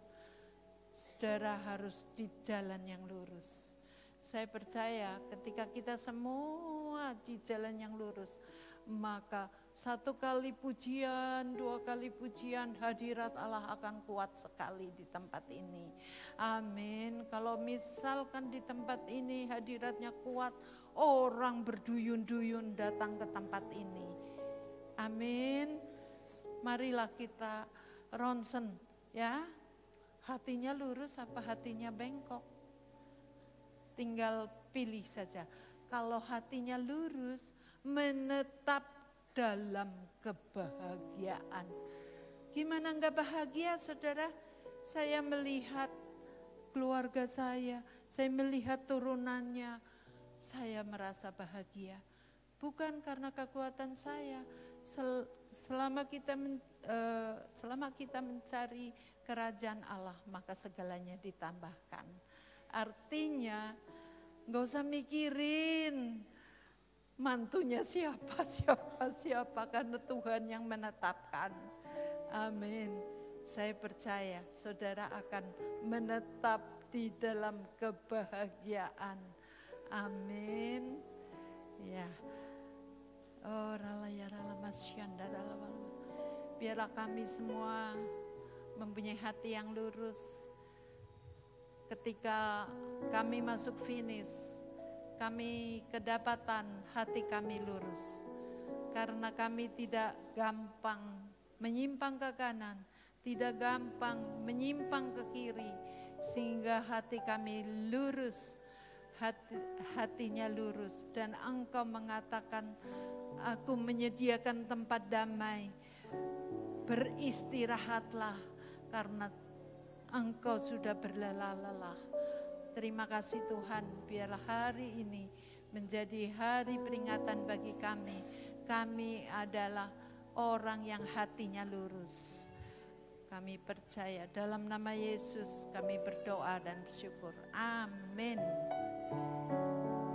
Saudara harus di jalan yang lurus. Saya percaya ketika kita semua di jalan yang lurus, maka 1 kali pujian, 2 kali pujian, hadirat Allah akan kuat sekali di tempat ini. Amin. Kalau misalkan di tempat ini hadiratnya kuat, orang berduyun-duyun datang ke tempat ini. Amin. Marilah kita ronsen ya. Hatinya lurus apa hatinya bengkok? Tinggal pilih saja. Kalau hatinya lurus, menetap dalam kebahagiaan. Gimana enggak bahagia saudara? Saya melihat keluarga saya melihat turunannya, saya merasa bahagia. Bukan karena kekuatan saya, selama kita mencari kerajaan Allah, maka segalanya ditambahkan. Artinya, gak usah mikirin mantunya siapa, karena Tuhan yang menetapkan. Amin. Saya percaya saudara akan menetap di dalam kebahagiaan. Amin. Ya. Oh, ralaya ralamasyanda ralawalu. Biarlah kami semua mempunyai hati yang lurus. Ketika kami masuk finish, kami kedapatan hati kami lurus. Karena kami tidak gampang menyimpang ke kanan, tidak gampang menyimpang ke kiri, sehingga hati kami lurus, hatinya lurus. Dan Engkau mengatakan, aku menyediakan tempat damai, beristirahatlah karena Engkau sudah berlelah-lelah. Terima kasih Tuhan, biarlah hari ini menjadi hari peringatan bagi kami. Kami adalah orang yang hatinya lurus. Kami percaya dalam nama Yesus kami berdoa dan bersyukur. Amin.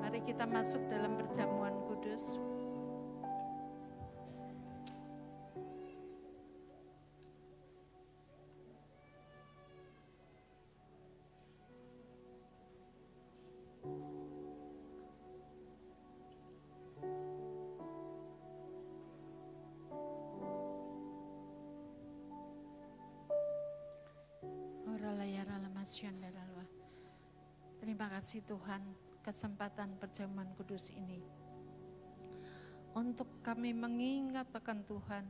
Mari kita masuk dalam perjamuan kudus. Terima kasih Tuhan, kesempatan perjamuan kudus ini untuk kami mengingat akan Tuhan,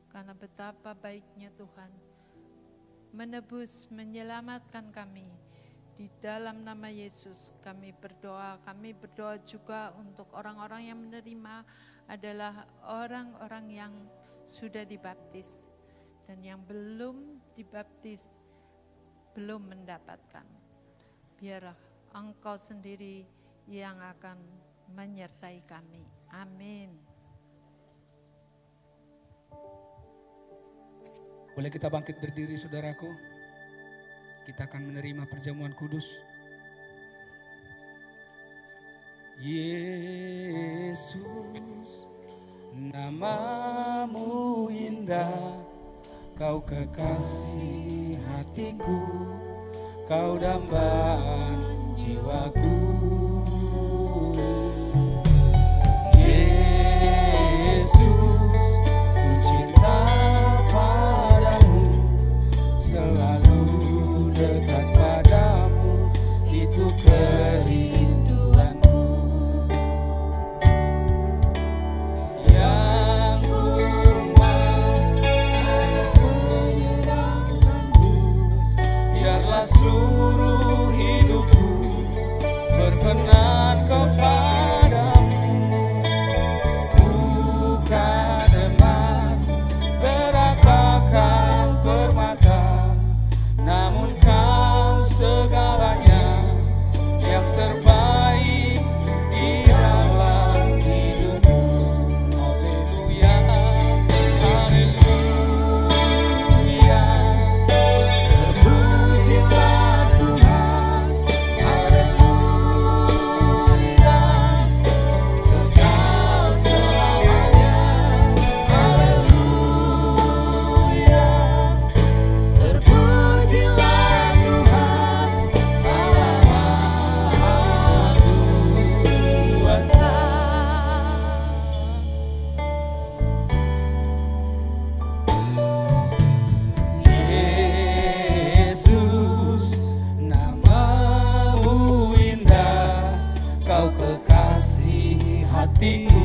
karena betapa baiknya Tuhan menebus, menyelamatkan kami. Di dalam nama Yesus kami berdoa juga untuk orang-orang yang menerima adalah orang-orang yang sudah dibaptis, dan yang belum dibaptis belum mendapatkan. Biarlah Engkau sendiri yang akan menyertai kami. Amin. Boleh kita bangkit berdiri saudaraku? Kita akan menerima perjamuan kudus. Yesus, namamu indah, Kau kekasih hatiku, Kau dambaan jiwaku. Yesus, ku cinta padamu, selalu dekat padamu, itu kerinduanku. Yang ku mau hanya menyerahkanku, biarlah seluruh hidupku berkenan kepadamu. Bukan emas, perak bahkan permata, namun Kau segalanya yang terbaik di dalam hidupku. Haleluya, haleluya, terpujilah Tuhan. Haleluya, kekal selamanya. Haleluya, terpujilah Tuhan, Allah Maha Kuasa. Yesus, namamu indah, Kau kekasih hatiku,